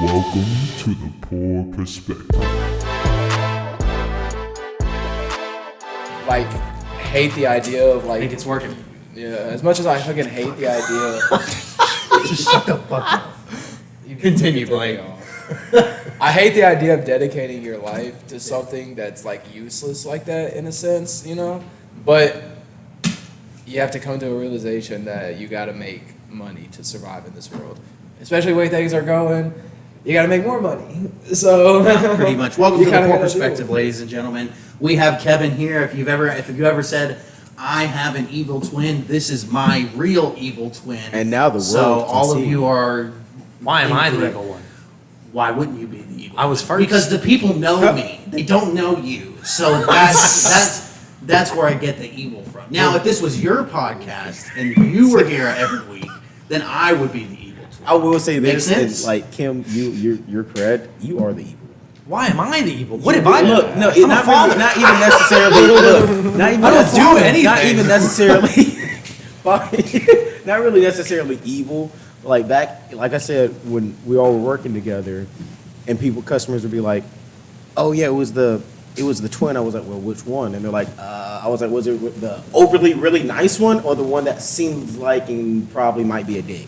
Welcome to the Poor Perspective. Like, hate the idea of I like, think it's working. yeah, as much as I fucking hate the idea. Just shut the fuck up. Continue, Blake. I hate the idea of dedicating your life to something that's like useless like that in a sense, you know? But you have to come to a realization that you gotta make money to survive in this world. Especially the way things are going, you gotta make more money. So Pretty much. Welcome you to the kinda Poor gotta deal Perspective, with it. ladies and gentlemen. We have Kevin here. If you ever said, I have an evil twin, this is my real evil twin. And now the world So can all of see. you are. Why am I the incorrect. evil one? Why wouldn't you be the evil? I was one? first. Because the people know me. They don't know you. So that's where I get the evil from. Now, if this was your podcast and you were here every week, then I would be the evil twin. I will say Makes this, sense? and like Kim, you're correct. You are the evil. Why am I the evil? What have I done? Look, no, I'm a not father. really, not even necessarily. Look, not even I don't do anything. Not even necessarily. Not really necessarily evil. Like back, like I said, when we all were working together, and customers would be like, "Oh yeah, it was the twin." I was like, "Well, which one?" And they're like, I was like, "Was it the overly really nice one, or the one that seems like and probably might be a dick?"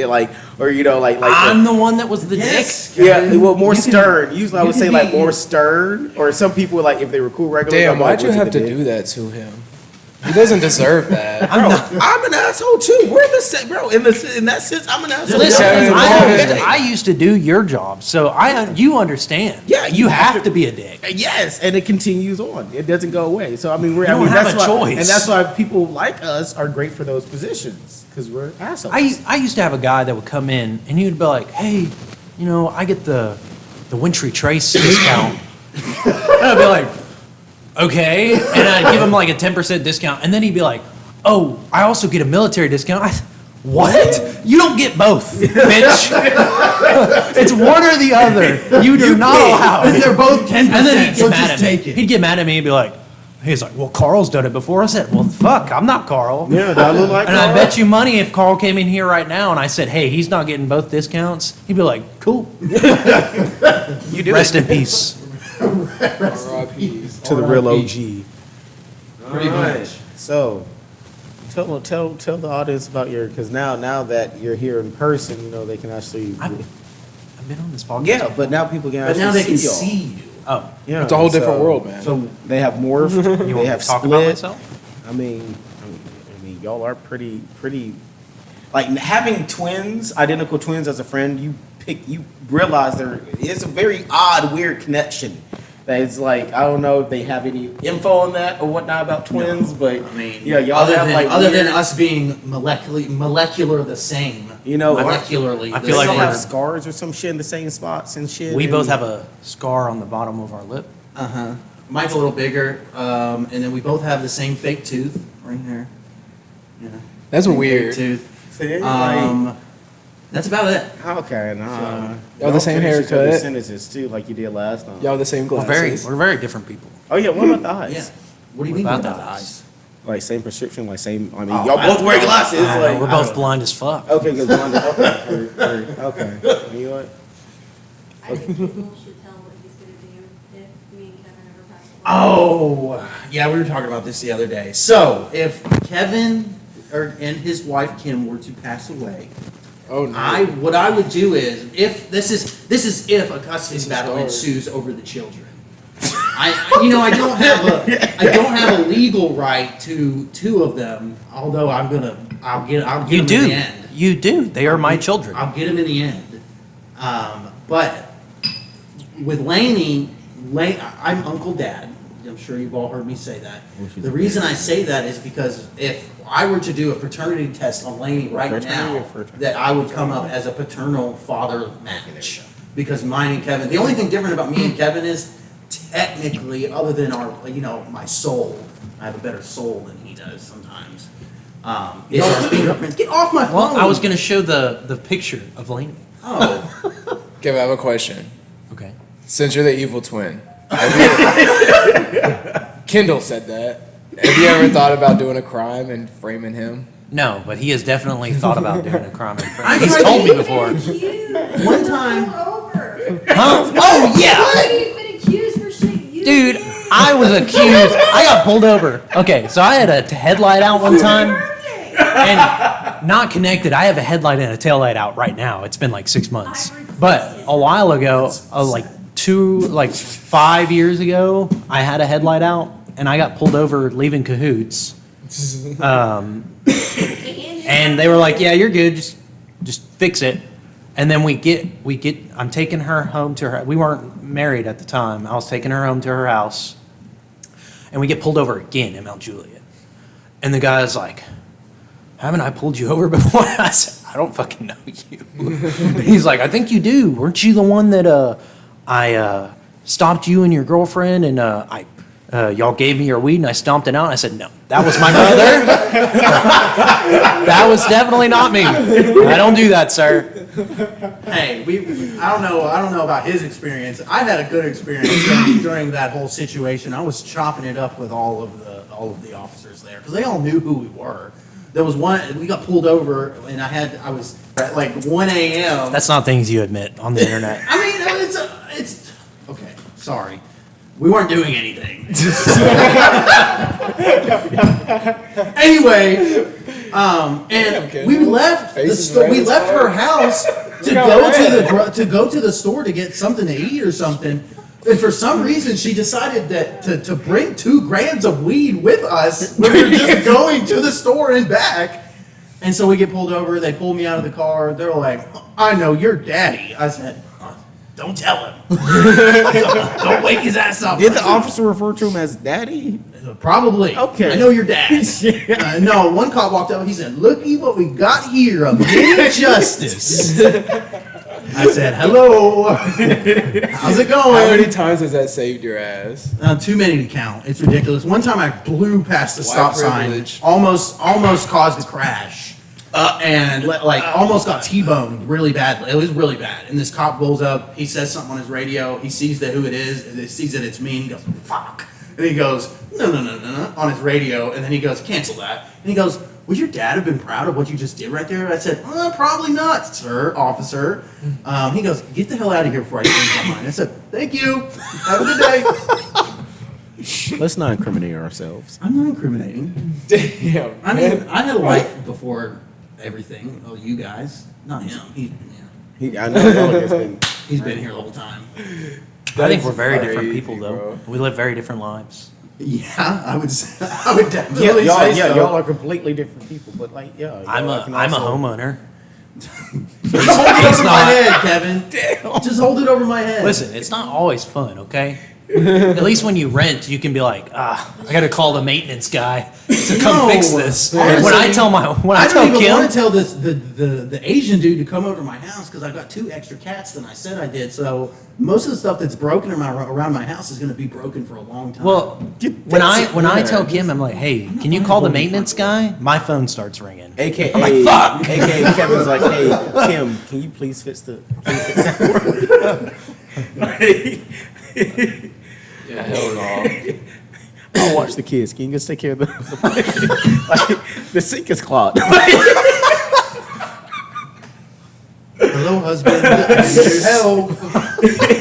Like, or like I'm the one that was the Yes. dick. yeah, well, more You can- stern. Usually, I you would can say like be- more stern, or some people like if they were cool regular. Damn, I'm like, why'd you was it have the to dick? do that to him? He doesn't deserve that. Bro, I'm an asshole too. We're the same, bro. In that sense, I'm an asshole. Listen, Yeah, I used to do your job, so you understand. Yeah, you have to be a dick. Yes, and it continues on. It doesn't go away. So I mean, You don't have that's a why, choice. and that's why people like us are great for those positions because we're assholes. I used to have a guy that would come in and he would be like, "Hey, I get the Wintry Trace discount." And I'd be like, "Okay," and I'd give him like a 10% discount, and then he'd be like, "Oh, I also get a military discount." What? You don't get both, bitch. It's one or the other. You do not allow it. And they're both 10%, And then he'd so get mad just at me. take it. He'd get mad at me and be like, he's like, "Well, Carl's done it before." I said, "Well, fuck, I'm not Carl." Yeah, that look like. And I bet you money if Carl came in here right now and I said, "Hey, he's not getting both discounts," he'd be like, "Cool." you do Rest it. in peace. R.I.P. To the real R.I.P. OG. Pretty Alright, much. So, tell the audience about because now that you're here in person, they can actually. I've been on this podcast. Yeah, but now people can But actually now they can see y'all. see you. Oh, Yeah, It's a whole different so- world, man. So they have morphed. you they want me have to talk split. about myself? I mean, y'all are pretty. Like having identical twins as a friend, you realize there is a very odd, weird connection. That it's like I don't know if they have any info on that or whatnot about twins, but I mean, yeah, y'all other have than, like other than weird- us being molecular the same. Molecularly. I the feel like y'all same. have scars or some shit in the same spots and shit. We and- both have a scar on the bottom of our lip. Mine's a little bigger, and then we both have the same fake tooth right here. Yeah. That's Fake weird. tooth. See, like- That's about it. Okay, nah. Y'all the same finish each other's haircut? sentences too, like you did last time. Y'all the same We're glasses. very different people. Oh yeah, what about the eyes? Yeah. What do you What mean about about the the eyes? Like same prescription, like same. I mean, Oh, y'all both wear glasses. Like We're both blind as fuck. Okay, because okay. You know what? I think people should tell what he's gonna do if me and Kevin ever pass away. Oh, yeah, we were talking about this the other day. So, if Kevin and his wife Kim were to pass away, Oh no. what I would do is if this is if a custody This is battle dark. ensues over the children. I don't have a legal right to two of them. Although I'll get You them in do. the end. You do. They are my children. I'll get him in the end. But with Lainey, I'm Uncle Dad. I'm sure you've all heard me say that. The reason I say that is because if I were to do a paternity test on Lainey right Fraternity now, or fraternity? that I would come up as a paternal father match. Because mine and Kevin, the only thing different about me and Kevin is technically, other than my soul, I have a better soul than he does sometimes. Is our fingerprints. Get off my phone! Well, I was going to show the picture of Lainey. Oh. Kevin, I have a question. Okay. Since you're the evil twin, Kendall said that. Have you ever thought about doing a crime and framing him? No, but he has definitely thought about doing a crime. I He's tried told to- me before. Cute. One time- Come over. Huh? Oh yeah, You've been accused for shit you dude. did. I was accused. I got pulled over. Okay, so I had a headlight out one time, and not connected. I have a headlight and a tail light out right now. It's been like 6 months. But a while ago, like 5 years ago, I had a headlight out, and I got pulled over leaving Cahoots. And they were like, "Yeah, you're good. Just fix it." And then we get. I'm taking her home to her. We weren't married at the time. I was taking her home to her house, and we get pulled over again in Mount Juliet. And the guy's like, "Haven't I pulled you over before?" I said, "I don't fucking know you." And he's like, "I think you do. Weren't you the one that I stopped you and your girlfriend and y'all gave me your weed and I stomped it out?" And I said, "No, that was my brother. That was definitely not me. I don't do that, sir." Hey, I don't know about his experience. I had a good experience during that whole situation. I was chopping it up with all of the officers there because they all knew who we were. There was one, we got pulled over, and I was at like 1 a.m. That's not things you admit on the internet. I mean, it's okay. Sorry, we weren't doing anything. Anyway, and we left the store. We left her house to go to the store to get something to eat or something. And for some reason, she decided that to bring 2 grams of weed with us when we were just going to the store and back. And so we get pulled over. They pull me out of the car. They're like, "I know your daddy." I said, "Don't tell him. Don't wake his ass up." Did the officer refer to him as daddy? Probably. Okay. I know your dad. No, one cop walked up. He said, "Looky what we got here, a mini justice." I said, "Hello. How's it How many going?" times has that saved your ass? Too many to count. It's ridiculous. One time I blew past the White stop sign, privilege. almost caused a crash, and almost got T-boned really badly. It was really bad. And this cop pulls up. He says something on his radio. He sees who it is. And he sees that it's me. And he goes, "Fuck." And he goes, no, on his radio. And then he goes, "Cancel that." And he goes, "Would your dad have been proud of what you just did right there?" I said, "Probably not, sir, officer." He goes, "Get the hell out of here before I change my mind." I said, "Thank you. Have a good day." Let's not incriminate ourselves. I'm not incriminating. Damn. I mean, I had a life before everything. Oh, you guys. Not him. I know He's been here the whole time. I think we're very different crazy, people, though. bro. We live very different lives. Yeah, I would definitely y'all, say so. y'all are completely different people, but like, yeah. I'm a homeowner. Just hold it over my head, Kevin. Just hold it over my head. Listen, it's not always fun, okay? At least when you rent, you can be like, I got to call the maintenance guy to come No, fix this. honestly, when I tell I tell don't even Kim, want to tell the Asian dude to come over to my house because I've got 2 extra cats than I said I did. So most of the stuff that's broken around my house is going to be broken for a long time. well, when I tell Kim, I'm like, "Hey, can you call the maintenance guy?" My phone starts ringing. AKA, I'm like, "Fuck." AKA Kevin's like, "Hey, Kim, can you please fix that for me?" Yeah, hell no. I'll watch the kids. Can you just take care of the the sink is clogged. Hello, husband. I need your help.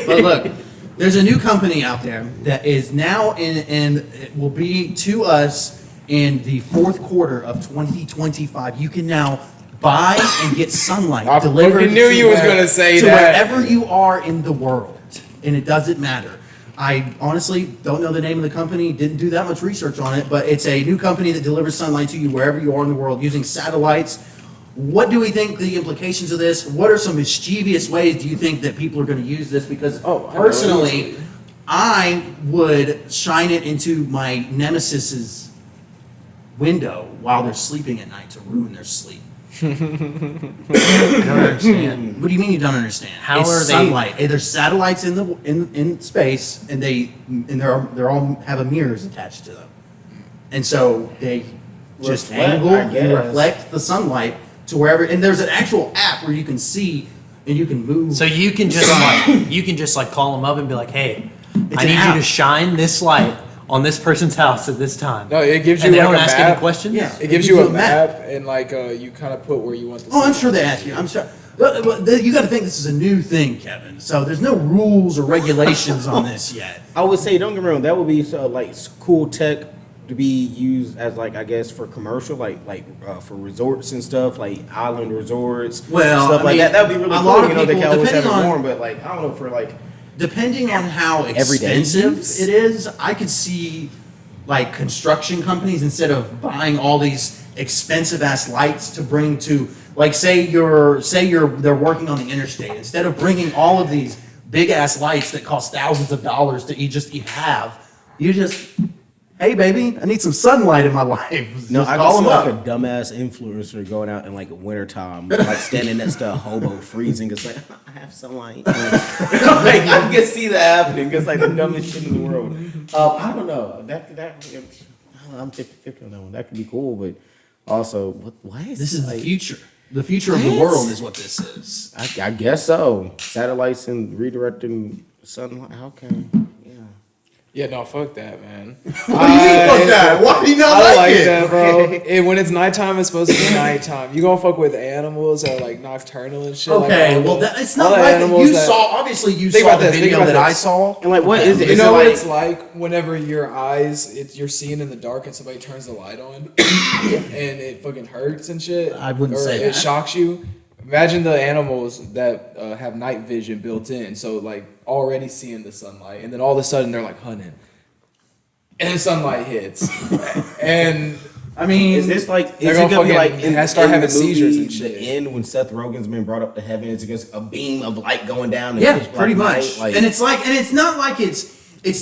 But look, there's a new company out there that is now and it will be to us in the 4th quarter of 2025. You can now buy and get sunlight I delivered. fucking knew to you was gonna say to that. wherever you are in the world, and it doesn't matter. I honestly don't know the name of the company, didn't do that much research on it, but it's a new company that delivers sunlight to you wherever you are in the world using satellites. What do we think the implications of this? What are some mischievous ways do you think that people are going to use this? Because personally, I would shine it into my nemesis's window while they're sleeping at night to ruin their sleep. I don't understand. What do you mean you don't understand? How It's are they- sunlight? There's satellites in space, and they're all have a mirrors attached to them, and so they just Reflect, angle I and guess. reflect the sunlight to wherever. And there's an actual app where you can see and you can move. So you can just like call them up and be like, "Hey, It's I an need you app. to shine this light on this person's house at this time." No, it gives you and they like don't a ask map. any questions. Yeah. It gives you a map, and like you kind of put where you want the. Oh, I'm sure they sunlight ask to you. be. I'm sure. You got to think this is a new thing, Kevin. So there's no rules or regulations on this yet. I would say, don't get me wrong, that would be like cool tech to be used as like, I guess, for commercial, for resorts and stuff, like island resorts, Well, stuff I like mean, that. That'd be really a cool. lot of You know, they people, can always have it depending on- warm, but like, I don't know, for like, Depending on how Everyday expensive use? it is, I could see like construction companies, instead of buying all these expensive ass lights to bring to, like, they're working on the interstate, instead of bringing all of these big ass lights that cost thousands of dollars to you just hey baby, I need some sunlight in my life. no, Just I call can them see up. like a dumbass influencer going out in like wintertime, like standing next to a hobo freezing. It's like, I have sunlight. Like, you can see that happening. It's like the dumbest shit in the world. I don't know. I'm 50-50 on that one. That could be cool, but also, why is This is like, the future. The future of the What? world is what this is. I guess so. Satellites and redirecting sunlight. Okay. Yeah. Yeah, no, fuck that, man. What do you mean fuck that? Why do you not I like like it? that, bro. When it's nighttime, it's supposed to be nighttime. You gonna fuck with animals that are like nocturnal and shit. Okay, like, well, it's all not the like animals you that- saw. Obviously, you Think saw about the this, think video about that I this. saw. And like, what is it? You Is know it what like, it's like whenever your eyes, you're seeing in the dark and somebody turns the light on, and it fucking hurts and shit. I wouldn't or say it that. shocks you. Imagine the animals that have night vision built in, so like already seeing the sunlight, and then all of a sudden they're like hunting, and the sunlight hits, and I mean, Is this like? They're Is gonna it gonna be fucking like in, start in having the movie, seizures and shit. The end when Seth Rogen's been brought up to heaven, it's just a beam of light going down. yeah, pitch black pretty night, much. like- And it's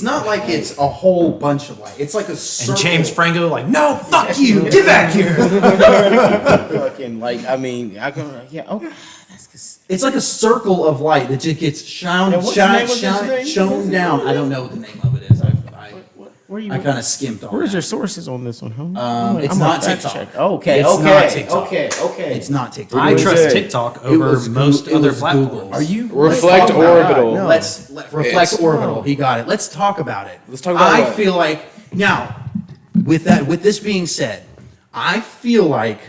not like it's a whole bunch of light. It's like a circle. And James Franco like, no, fuck you, get back here. fucking like. I mean, I go. Yeah. Okay. That's just, It's like a circle of light that just gets And what's the name of this thing? shown down. I don't know what the name of it is. where you? I kind of skimped on Where's that. your sources on this one? Huh? It's I'm not gonna fact TikTok. check. Okay. It's okay. not TikTok. Okay. It's not TikTok. I was trust it? TikTok It over was most Goo- it other was platforms. Google. Are you Reflect Oh my God, Orbital. no. Let's reflect It's- orbital. He got it. Let's talk about it. Let's talk about I what? feel like now, with this being said, I feel like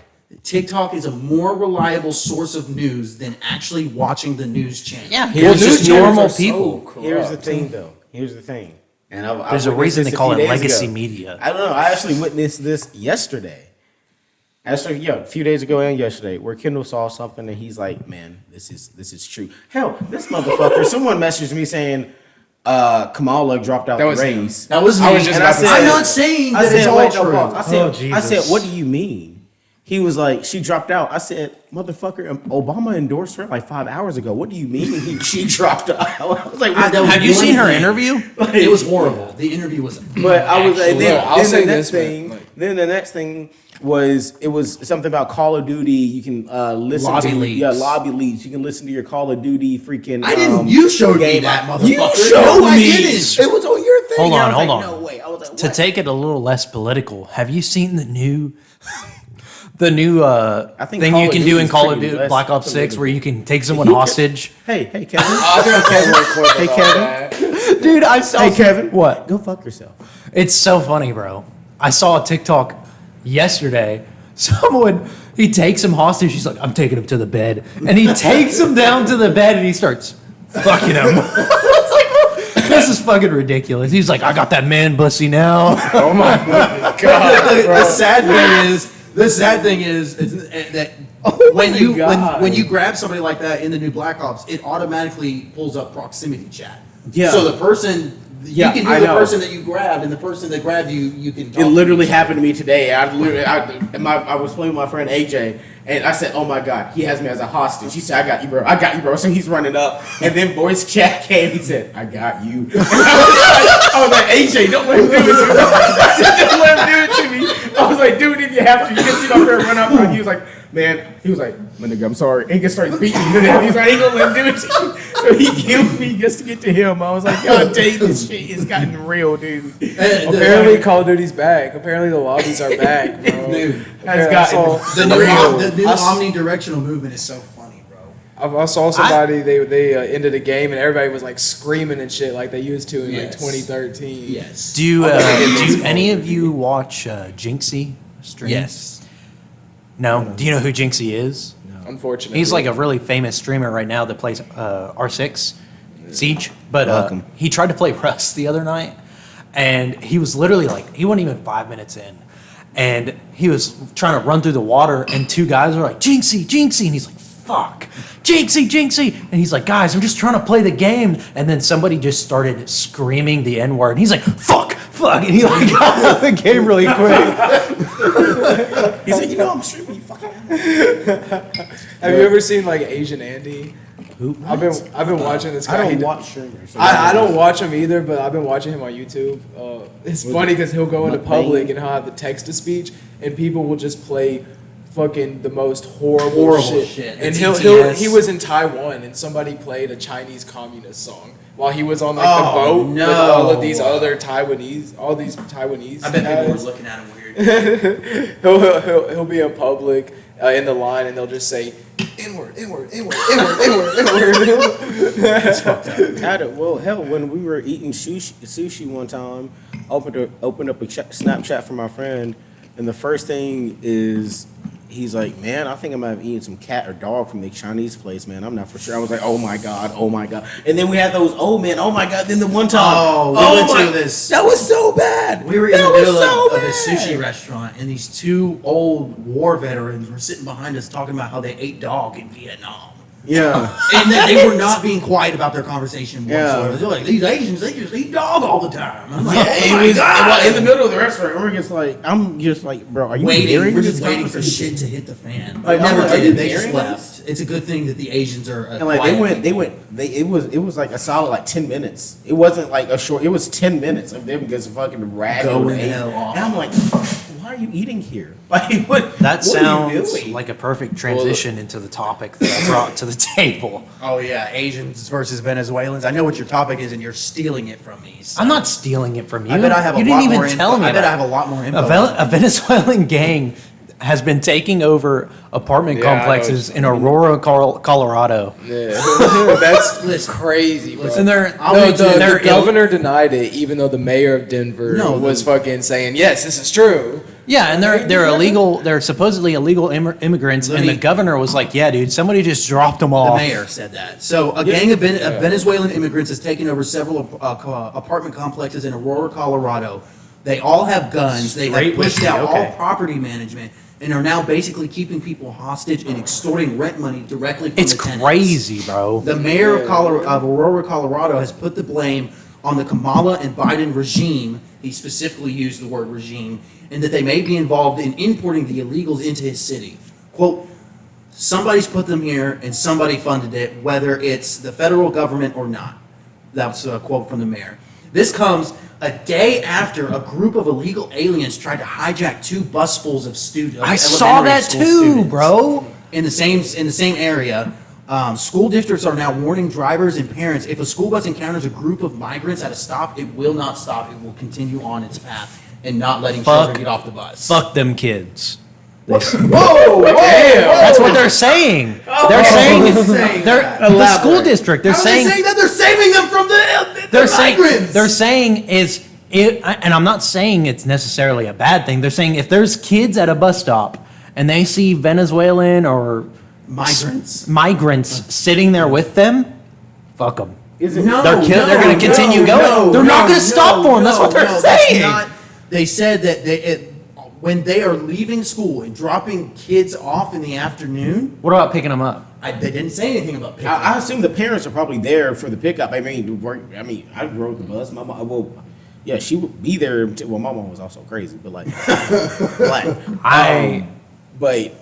TikTok is a more reliable source of news than actually watching the news channel. Yeah, Well, here's news just channels normal are so people. corrupt. Here's the thing, though. Here's the thing. And There's a witnessed reason this they a call few it days legacy ago. media. I don't know. I actually witnessed this yesterday. Actually, a few days ago and yesterday, where Kendall saw something and he's like, "Man, this is true." Hell, this motherfucker. Someone messaged me saying, Kamala dropped out That the was him. race. That was me. I was just And about to I'm say- not saying I that said, it's all wait, no, true. pause. Oh, I said, Jesus. what do you mean? He was like, she dropped out. I said, motherfucker, Obama endorsed her like 5 hours ago. What do you mean she dropped out? I was like, that was Have you one seen her thing. interview? It was horrible. The interview was. But I was like, Actually, then, I'll then say the next this, man, thing, like- then the next thing was it was something about Call of Duty. You can listen Lobby to leaks. yeah lobby leaks. You can listen to your Call of Duty freaking. I didn't. You showed me game. that, motherfucker. You showed No, I me. didn't. It was on your thing. Hold I on, was hold like, on. No way. I was like, To what? take it a little less political, have you seen the new think thing Call you of can Duty do in is Call of pretty Duty less Black Ops 6 political. where you can take someone hostage? Hey Kevin. Hey Kevin. Dude, I saw Hey Kevin. What? Go fuck yourself. It's so funny, bro. I saw a TikTok yesterday. Someone, he takes him hostage. He's like, I'm taking him to the bed. And he takes him down to the bed and he starts fucking him. It's like, this is fucking ridiculous. He's like, I got that man pussy now. Oh my god, the bro. sad thing is that when my you God. when you grab somebody like that in the new Black Ops, it automatically pulls up proximity chat. Yeah. So the person Yeah, you can I hear the know. person that you grabbed, and the person that grabbed you, you can. Talk It literally to each other. happened to me today. I was playing with my friend AJ, and I said, "Oh my God, he has me as a hostage." He said, "I got you, bro. I got you, bro." So he's running up, and then voice chat came. He said, "I got you." And I was like, "AJ, don't let him do it to me." I said, "Don't let him do it to me." I was like, "Dude, if you have to, you can see my friend run up." And he was like, "Man," he was like, "My nigga, I'm sorry." And he just started beating me. He's like, "I ain't gonna let him do it to you." So he killed me just to get to him. I was like, "God dang, this shit is gotten real, dude." Apparently, Call of Duty's back. Apparently, the lobbies are back, bro. Dude, Has I gotten saw- the new, real. the new I s- omnidirectional movement is so funny, bro. I saw somebody they ended a game and everybody was like screaming and shit like they used to in like Yes. 2013. Yes. Do any of you watch Jinxie stream? Yes. No? Do you know who Jinxie is? Unfortunately. He's like a really famous streamer right now that plays R6 Siege, but Welcome. he tried to play Rust the other night, and he was literally like, he wasn't even 5 minutes in, and he was trying to run through the water, and two guys were like, Jinxie, Jinxie, and he's like, fuck, Jinxie, Jinxie, and he's like, guys, I'm just trying to play the game, and then somebody just started screaming the N-word, and he's like, fuck, fuck, and he like got out of the game really quick. He said, you know, I'm streaming, you fucking. Have you ever seen like Asian Andy? Who? I've been watching this guy. I He don't d- watch streamers. so I don't watch him either, but I've been watching him on YouTube. It's funny because he'll go into Mukbang. public and he'll have the text to speech, and people will just play fucking the most horrible shit. And It's he ETS. was in Taiwan, and somebody played a Chinese communist song while he was on like the Oh, boat with no. all of these other Taiwanese, all these Taiwanese. I bet people were guys. looking at him weird. He'll be in public in the line, and they'll just say N-word, N-word, N-word, N-word, N-word, N-word. Well, hell, when we were eating sushi one time, opened up a Snapchat from my friend, and the first thing is, he's like, man, I think I might have eaten some cat or dog from the Chinese place, man. I'm not for sure. I was like, oh my God. And then we had those, oh man, oh my God. Then the one time, Oh, we went to this- That was so bad. We were in the That was middle so of a bad. sushi restaurant, and these two old war veterans were sitting behind us talking about how they ate dog in Vietnam. Yeah. And that they were not being quiet about their conversation whatsoever. Yeah. They're like, these Asians, they just eat dog all the time. I'm like, Yeah, oh my it was God. in the middle of the restaurant. I'm just like, bro, are you hearing We're this just waiting for conversation? shit to hit the fan. Like, They never I'm like, are did. you They just hearing left. It's a good thing that the Asians are. And like it was like a solid like 10 minutes. It wasn't like a short. It was 10 minutes of them just fucking ragging. Going and hell off. I'm like, why are you eating here? Like what? That what are you sounds doing? like a perfect transition into the topic that I brought to the table. Oh yeah, Asians versus Venezuelans. I know what your topic is, and you're stealing it from me. so- I'm not stealing it from you. I bet I have you a didn't lot even more tell info. me. I bet I about have a lot more info. A Venezuelan gang has been taking over apartment Yeah, I know complexes what in Aurora, Colorado. Yeah, that's crazy, bro. And they're The governor denied it, even though the mayor of Denver No, was fucking saying, "Yes, this is true." yeah, and they're illegal. They're supposedly illegal immigrants, Let and me- the governor was like, "Yeah, dude, somebody just dropped them The off." mayor said that. So a gang of Venezuelan immigrants has taken over several apartment complexes in Aurora, Colorado. They all have guns. They have Straight pushed whiskey, out okay. all property management and are now basically keeping people hostage and extorting rent money directly from It's the tenants. crazy, bro. The mayor of Aurora, Colorado, has put the blame on the Kamala and Biden regime. He specifically used the word regime, and that they may be involved in importing the illegals into his city. Quote, somebody's put them here and somebody funded it, whether it's the federal government or not. That's a quote from the mayor. This comes a day after a group of illegal aliens tried to hijack two busfuls of students. I saw that too, bro. In the same area, school districts are now warning drivers and parents, if a school bus encounters a group of migrants at a stop, it will not stop. It will continue on its path and not letting Fuck. children get off the bus. Fuck them kids. Whoa, damn! That's what they're saying. They're saying saying they're that? the school district. They're How are they saying saying that they're saving them from the they're saying migrants? they're saying is it, and I'm not saying it's necessarily a bad thing. They're saying if there's kids at a bus stop and they see Venezuelan or migrants sitting there with them, fuck them. No, They're going to continue going. They're not going to stop for them. That's what they're that's saying. not- they said that when they are leaving school and dropping kids off in the afternoon, What about picking them up? they didn't say anything about picking I up. assume the parents are probably there for the pickup. I mean, I rode the bus. My mom, well, yeah, she would be there. Well, my mom was also crazy, but like, but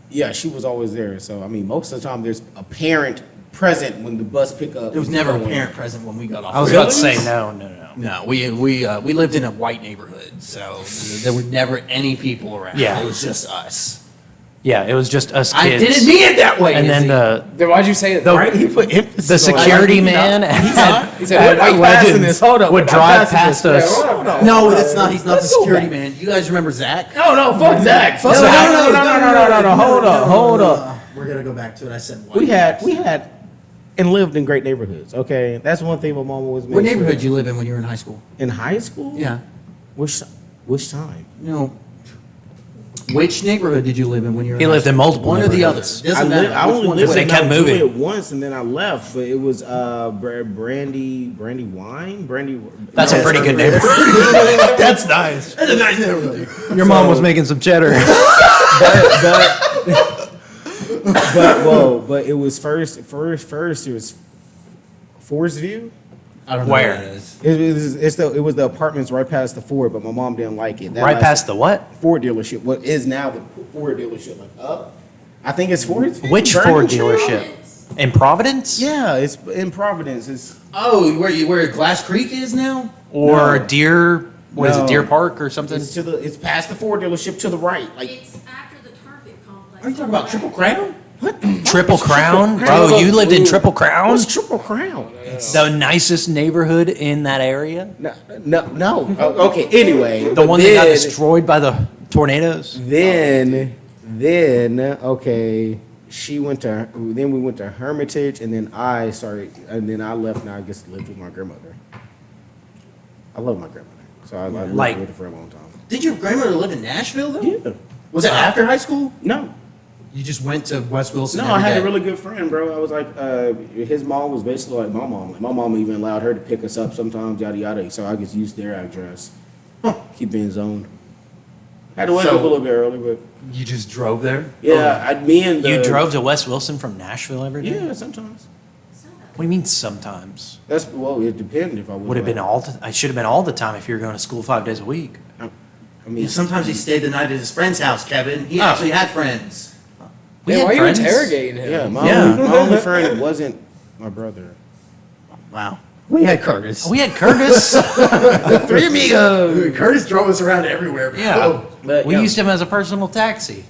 yeah, she was always there. So I mean, most of the time there's a parent present when the bus pickup. There was never a parent present when we got off. I was the about to bus. say no. No, we lived in a white neighborhood, so there were never any people around. Yeah. It was just us. Yeah, it was just us kids. I didn't mean it that way. And then Izzy. Then why'd you say it? The- He put emphasis the on- security man He said, at "We're not passing Legends this. Hold up, would we're not drive passing past this. us. Yeah, hold on. No, that's not. He's not Let's the go security back. man. You guys remember Zach? No, fuck Zach. Fuck No, Zach. no, Hold up. We're gonna go back to it. I said white. We had and lived in great neighborhoods. Okay, that's one thing my mom always made What sure. neighborhood you live in when you were in high school? In high school? Yeah. Which time? No. Which neighborhood did you live in when you were? He in lived high in school? multiple One or the other. neighborhoods. Doesn't matter. I Which only one's lived They in which? kept Mount moving. Juliet once, and then I left. But it was Brandy Wine. That's a pretty good neighborhood. That's nice. That's a nice neighborhood. Your mom was making some cheddar. But it was first. It was Forest View. I don't know Where? what that is. It was the apartments right past the Ford, but my mom didn't like it. That Right last- past the what? Ford dealership. What is now the Ford dealership? Like up? I think it's Ford. Which Vernon Ford Street? dealership? In Providence? Yeah, it's in Providence. It's Oh, where Glass Creek is now? Or No. Deer? What is No. it? Deer Park or something? it's past the Ford dealership to the right. Like It's after the Target complex. Are you talking about Triple Crown? Triple Crown? Bro, you lived in Triple Crown? what's Triple Crown? The nicest neighborhood in that area? No. Oh, okay. Anyway, The but one that got then- destroyed by the tornadoes? Then okay, we went to Hermitage, and then I left, and I just lived with my grandmother. I love my grandmother, so I lived Like- with her for a long time. Did your grandmother live in Nashville though? Yeah. Was it after high school? No, You just went to West Wilson. no, I had a really good friend, bro. I was like, his mom was basically like my mom. Like, my mom even allowed her to pick us up sometimes, yada yada. So I just used their address. Keep being zoned. I had to wake So- up a little bit early, but You just drove there? yeah, me and You drove to West Wilson from Nashville every day? Yeah, sometimes. What do you mean sometimes? It depended if I was. Would have been like- all. I should have been all the time if you were going to school 5 days a week. I mean, Sometimes he stayed the night at his friend's house, Kevin. He Oh. actually had friends. We Yeah, had why are you friends. interrogating him? yeah, Yeah. my only friend wasn't my brother. Wow. We had Curtis. We had Curtis. Three amigos. Curtis drove us around everywhere. bro. Yeah. But, We yeah. used him as a personal taxi.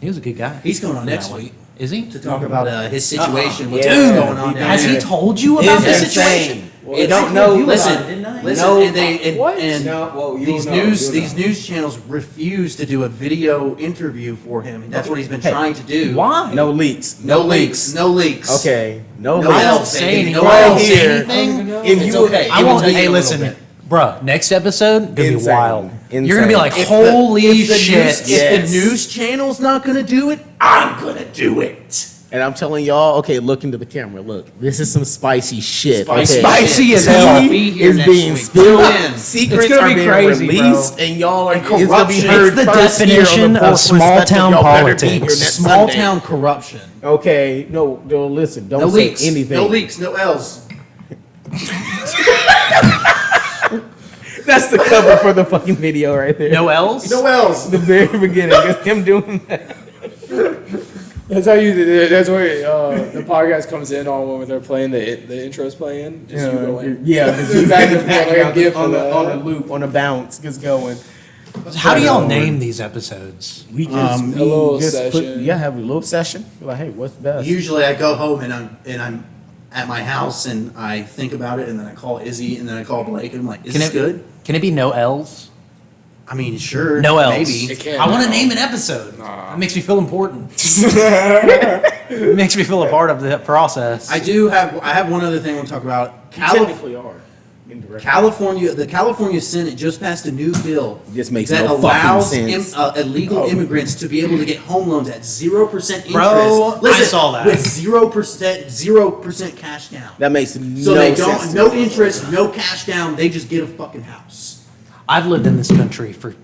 He was a good guy. He's going on From next that one. week Is he? to talk about his situation, what's Yeah. going on down Has there. he told you about It's this insane. situation? Well, you don't know. Listen, listen, No. and What? and No, well, you'll these know, news you'll these know. news channels refuse to do a video interview for him, and that's what he's been trying to do. Why? No leaks. No leaks. No leaks. Okay. No No leaks. I don't else, say baby. anything. No I don't else. say Here. anything. If It's you- okay. I It will won't. tell you Hey, a little listen, bit. bruh. Next episode gonna be Insane. wild. You're gonna be like, If holy if the shit! News, Yes. If the news channel's not gonna do it, I'm gonna do it. And I'm telling y'all, okay, look into the camera. Look, this is some spicy shit. Spicy okay? Spicy shit. as hell. I'll be here is next being week. spilled. Tune in. Secrets It's gonna are be being crazy, released, and y'all are it's gonna be corruption. heard It's the first here on definition the of Poor small Perspective. town Y'all better be politics. here next Small Sunday. town corruption. Okay, no, listen, don't No say leaks. anything. No leaks. No L's. That's the cover for the fucking video right there. No L's. No L's. The very beginning, it's him doing that. That's how you. That's where the podcast comes in on when they're playing the intro's playing. Just you go in. Yeah, because you Back back and forth, like a gift on the on on the loop, on the bounce, gets going. How do y'all name these episodes? We just a little just session. have a little session. We're like, hey, what's best? Usually I go home and I'm at my house and I think about it and then I call Izzy and then I call Blake and I'm like, is this good? Can it be no L's? I mean, sure. No L's. Maybe. It can. I want to No. name an episode. Nah. It makes me feel important. It makes me feel a part of the process. I have one other thing I want to talk about. You technically are. Indirectly. The California Senate just passed a new bill This makes that no fucking allows sense. illegal immigrants to be able to get home loans at 0% interest. Bro, I saw that. With 0% cash down. That makes no So they sense. don't, no interest, no cash down. They just get a fucking house. I've lived in this country for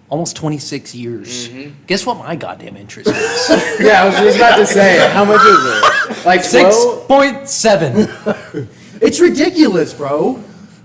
almost 26 years. Guess what my goddamn interest is? Yeah, I was just about to say. How much is it? Like 12? 6.7. It's ridiculous, bro.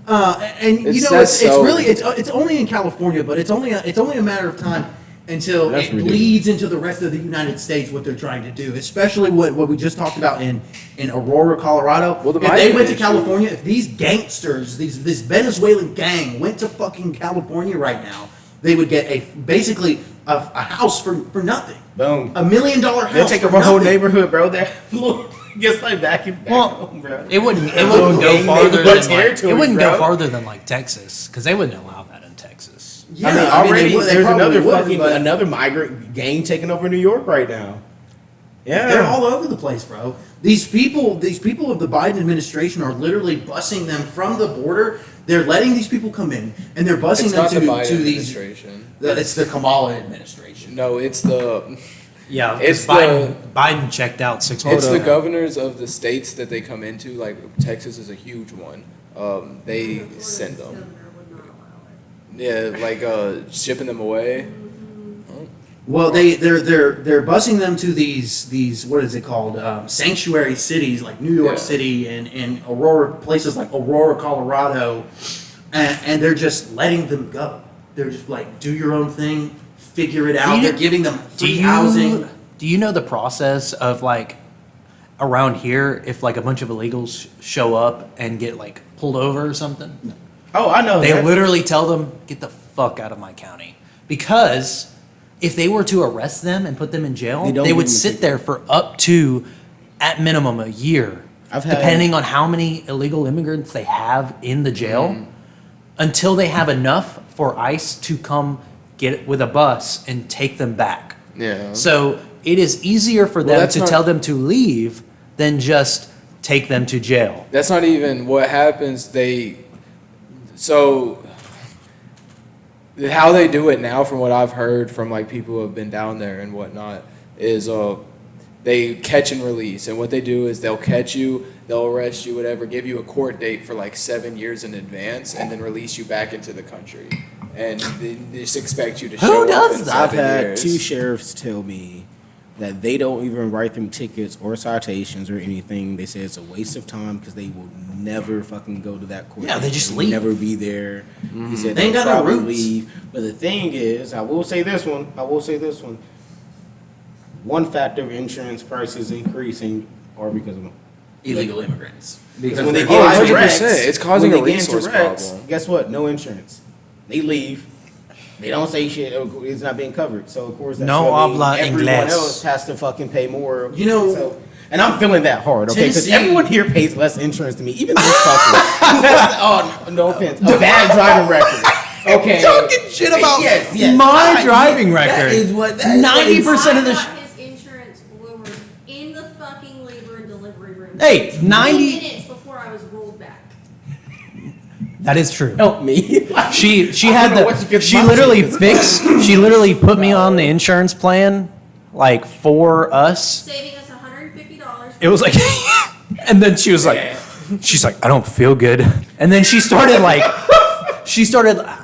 And you It's- know, that's it's so- really it's only in California, but it's only a matter of time until That's it ridiculous. bleeds into the rest of the United States what they're trying to do. Especially what we just talked about in Aurora, Colorado. Well, the if they went to migrant California, if these gangsters, this Venezuelan gang went to fucking California right now, they would get basically a house for nothing. Boom. $1 million house. They'll take for over a whole nothing. neighborhood, bro. They're just like back and back Well, home, bro. It wouldn't Little go gang farther neighborhood than like, territory, it wouldn't go bro. farther than like Texas because they wouldn't allow that in Texas. Yeah, I mean, already they would- they there's probably another would, fucking but- another migrant gang taking over New York right now. Yeah, They're all over the place, bro. These people of the Biden administration are literally busing them from the border They're letting these people come in, and they're busing It's them not the Biden to these. administration. It's the Kamala administration. No, it's the Yeah, It's Biden checked out 6 months it's the ago. governors of the states that they come into. Like Texas is a huge one. They Florida's send them. governor would not allow it. Yeah, like shipping them away. Well, they're busing them to these what is it called, sanctuary cities like New York Yeah. City and Aurora, places like Aurora, Colorado, and they're just letting them go. They're just like, do your own thing, figure it out. you- They're giving them Do free you, housing. do you know the process of like around here if like a bunch of illegals show up and get like pulled over or something? Oh, I know. They that. literally tell them, get the fuck out of my county. Because if they were to arrest them and put them in jail, They don't they would give them a sit ticket. there for up to, at minimum, a year. I've had- Depending on how many illegal immigrants they have in the jail, until they have enough for ICE to come get it with a bus and take them back. Yeah. So it is easier for Well, them that's to not- tell them to leave than just take them to jail. That's not even what happens. So how they do it now, from what I've heard from like people who have been down there and whatnot, is they catch and release. And what they do is they'll catch you, they'll arrest you, whatever, give you a court date for like 7 years in advance, and then release you back into the country. And they just expect you to Who show up does in that? I've 7 had years. 2 sheriffs tell me that they don't even write them tickets or citations or anything. They say it's a waste of time because they will never fucking go to that court. Yeah, they just will leave. Never be there. He said They ain't they'll got no probably roots. leave. But the thing is, I will say this one. One factor of insurance prices increasing are because of Illegal immigrants. because when they they're get Oh, into 100%. wrecks, It's causing when a they get into resource wrecks, problem. Guess what? No insurance. They leave. They don't say shit. It's not being covered. So of course, that's No gonna mean habla everyone inglés. else has to fucking pay more. You know- So, and I'm feeling that hard, okay? Because Tennessee- everyone here pays less insurance than me, even this fucker. Oh, no offense. A bad driving record. Okay. Talking shit about Yes. my driving record. That is what. That is 90% of the I got his insurance lowered in the fucking labor and delivery room. Hey, 90 minutes before I was rolled back. That is true. Help me. She I had don't know what you the get she my literally tickets. fixed she literally put me on the insurance plan like for us. Saving us $150. It was like and then she was like she's like I don't feel good. And then she started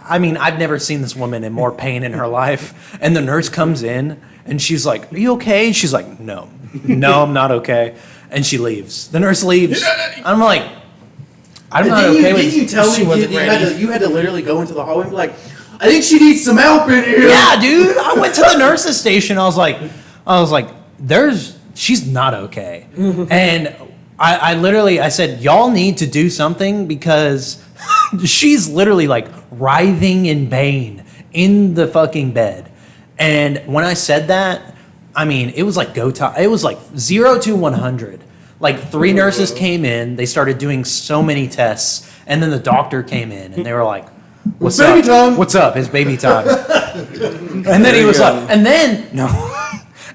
I mean, I've never seen this woman in more pain in her life. And the nurse comes in and she's like, "Are you okay?" She's like, "No. No, I'm not okay." And she leaves. The nurse leaves. I'm like I'm not okay with Didn't you tell she me wasn't ready. you had to literally go into the hallway and be like, I think she needs some help in here. Yeah, dude. I went to the nurse's station. I was like, she's not okay. And I literally, I said, y'all need to do something because she's literally like writhing in pain in the fucking bed. And when I said that, I mean, it was like go time. It was like 0 to 100. Like 3 nurses came in. They started doing so many tests. And then the doctor came in and they were like, "What's baby up? time." What's up? It's baby time." And then he was like, and then, no.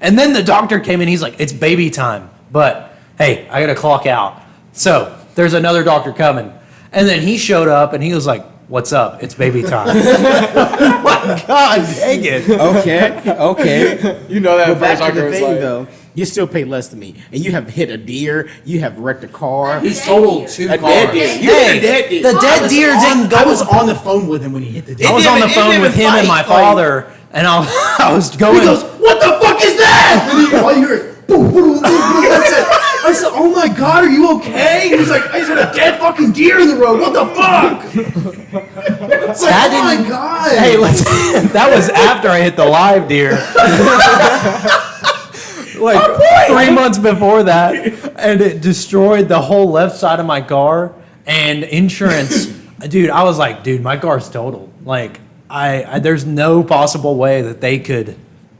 And then the doctor came in, he's like, "It's baby time. But hey, I gotta clock out. So there's another doctor coming." And then he showed up and he was like, "What's up? It's baby time." My God, dang it. Okay. You know that But back first to the doctor was thing, like, though. You still pay less than me, and you have hit a deer. You have wrecked a car. He sold 2 A cars. dead deer. You Hey, hit a dead deer. the dead deer didn't go. I was on the phone with him when he hit the deer. I was on the It phone didn't with even him and my fight, like- father, and I was He going. goes, "What the fuck is that?" And he, all you hear is boom, boom, boom, boom. I said, "Oh my God, are you okay?" He was like, "I just had a dead fucking deer in the road. What the fuck?" It's like, That "Oh my didn't- God." Hey, that was after I hit the live deer. Like 3 months before that, and it destroyed the whole left side of my car. And insurance, dude, I was like, dude, my car's totaled. Like, I there's no possible way that they could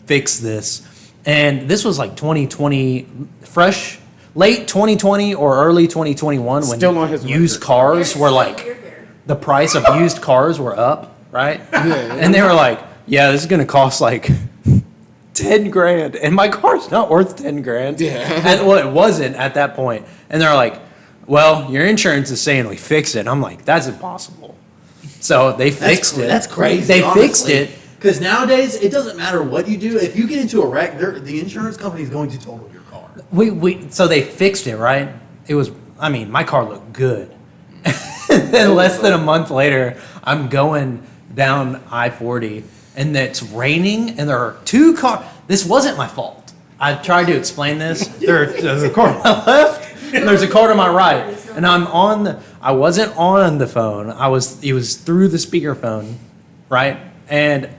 fix this. And this was like 2020, late 2020 or early 2021 when Still on his used record. cars were like, Beer fair. the price of used cars were up, right? And they were like, "Yeah, this is gonna cost like 10 grand," and my car's not worth 10 grand. Yeah. And well, it wasn't at that point. And they're like, well, your insurance is saying we fixed it. I'm like, that's impossible. So they fixed it. That's crazy. They fixed it. Because nowadays, it doesn't matter what you do. If you get into a wreck, the insurance company is going to total your car. So they fixed it, right? It was, I mean, my car looked good. And then less than a month later, I'm going down I-40 and it's raining and there are two cars. This wasn't my fault. I've tried to explain this. There's a car to my left and there's a car to my right. And I wasn't on the phone. It was through the speakerphone, right? And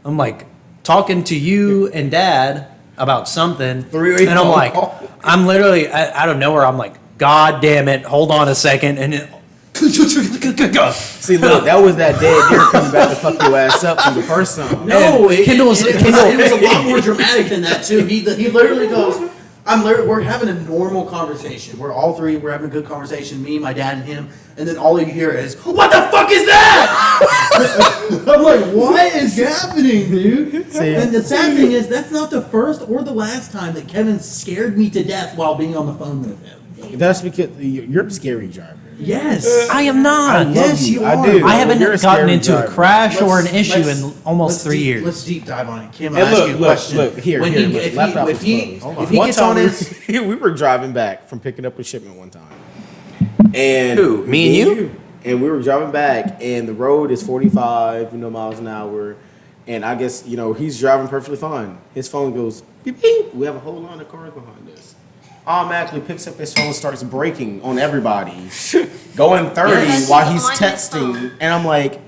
I'm like talking to you and Dad about something. Three-way and I'm phone like, call. I'm literally out of nowhere. I'm like, God damn it! Hold on a second, and it, See, look, that was that dead deer coming back to fuck your ass up from the first song. No, Kendall was it was a lot more dramatic than that too. He literally goes, we're having a normal conversation. We're having a good conversation, me, my dad, and him, and then all you hear is, what the fuck is that? I'm like, what is happening, dude? See? And the sad thing is, that's not the first or the last time that Kevin scared me to death while being on the phone with him. That's because you're a scary driver. Yes. I am not. Yes, you I are. do. I haven't You're a gotten scary into a driver. crash or an issue Let's- in almost 3 years. Let's deep dive on it. Kim, And I'll ask you a question. look, here, When here, he- look, if he- laptop if is he- closed. if he One gets time on his- we were driving back from picking up a shipment one time. And Who, me and you? And we were driving back, and the road is 45, miles an hour. And I guess, he's driving perfectly fine. His phone goes, beep, beep. We have a whole line of cars behind us. Automatically picks up his phone, starts braking on everybody, going 30 Yes. while he's On his texting. phone. And I'm like,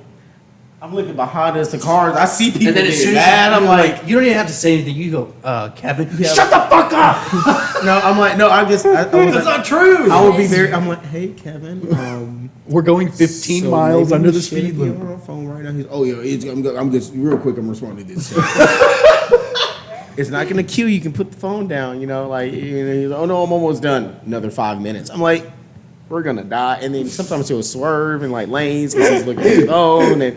I'm looking behind us, the cars. I see people And then as getting soon mad. as I'm like, you don't even have to say anything. You go, Kevin, Yeah. shut the fuck up. no, I'm like, no, I was That's like, not true. I will be very. I'm like, hey, Kevin. We're going 15 so miles maybe under we the shouldn't speed be limit. on our phone right now. He's, oh yeah, I'm just real quick. I'm responding to this. It's not gonna queue. You can put the phone down. He's like, oh no, I'm almost done. Another 5 minutes. I'm like, we're gonna die. And then sometimes he'll swerve in like lanes because he's looking at his phone. And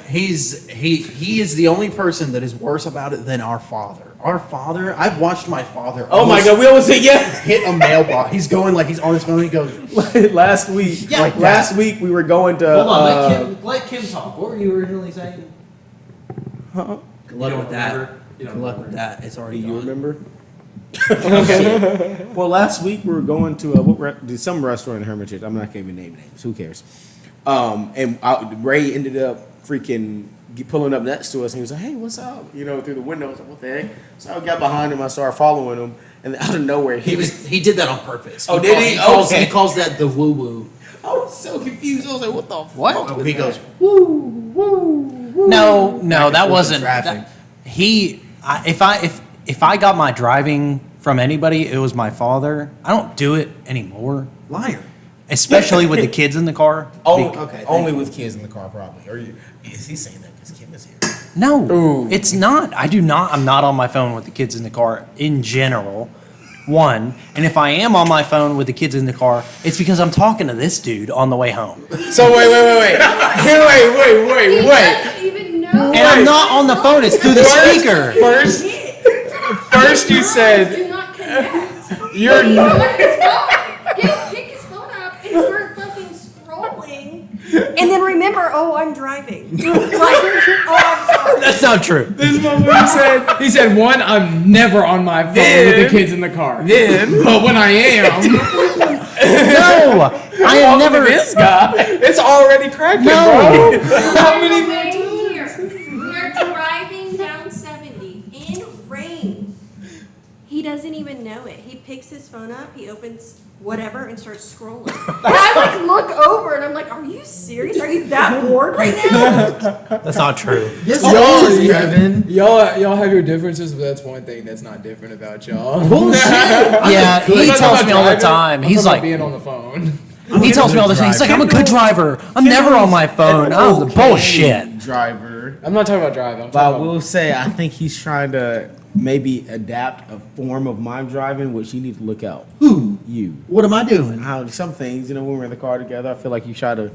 He is the only person that is worse about it than our father. Our father, I've watched my father. oh my almost god, we always say yeah. hit a mailbox. He's going like he's on his phone. He goes, last week, Yeah, like last week we were going to. Hold on, let Kim talk. What were you originally saying? good luck with that. Good luck with that. It's already Do you gone. remember? Well, last week we were going to some restaurant in Hermitage. I'm not gonna even name names. Who cares? And Ray ended up freaking pulling up next to us, and he was like, "Hey, what's up?" Through the window. I was like, "What the heck?" So I got behind him. I started following him, and out of nowhere, He did that on purpose. Oh, did he? Okay. He calls that the woo woo. I was so confused. I was like, "What the fuck?" was He that? goes woo woo woo. No, that forth in wasn't. traffic. If I got my driving from anybody, it was my father. I don't do it anymore, Liar. especially with the kids in the car. Only with kids in the car, probably. Or is he saying that because Kim is here? No, it's not. I do not. I'm not on my phone with the kids in the car in general. One, and if I am on my phone with the kids in the car, it's because I'm talking to this dude on the way home, So wait. He doesn't even know. and I'm not on the phone. It's through the speaker. First you said Do not connect. you're He on his phone. He'll pick his phone up and start fucking scrolling. And then remember, oh, I'm driving. Like, oh, I'm sorry. That's not true. This motherfucker he said one, I'm never on my phone with the kids in the car. But when I am, No, I am never. this guy, it's already cracking, No. bro. How many more Rain times? here. We're driving down 70 in rain. He doesn't even know it. He picks his phone up, he opens whatever and starts scrolling. And I look over and I'm like, are you serious? Are you that bored right now? That's not true. Yes, Y'all, Kevin. y'all have your differences, but that's one thing that's not different about y'all. Yeah, he tells me all the time. He's like, being on the phone. he tells me all the time. He's like, I'm a good driver. I'm never on my phone. Oh, the bullshit. Driver. I'm not talking about driving. I'm But I talking will say, I think he's trying to maybe adapt a form of my driving, which you need to look out. Who? You. What am I doing? How some things, when we're in the car together, I feel like you try to,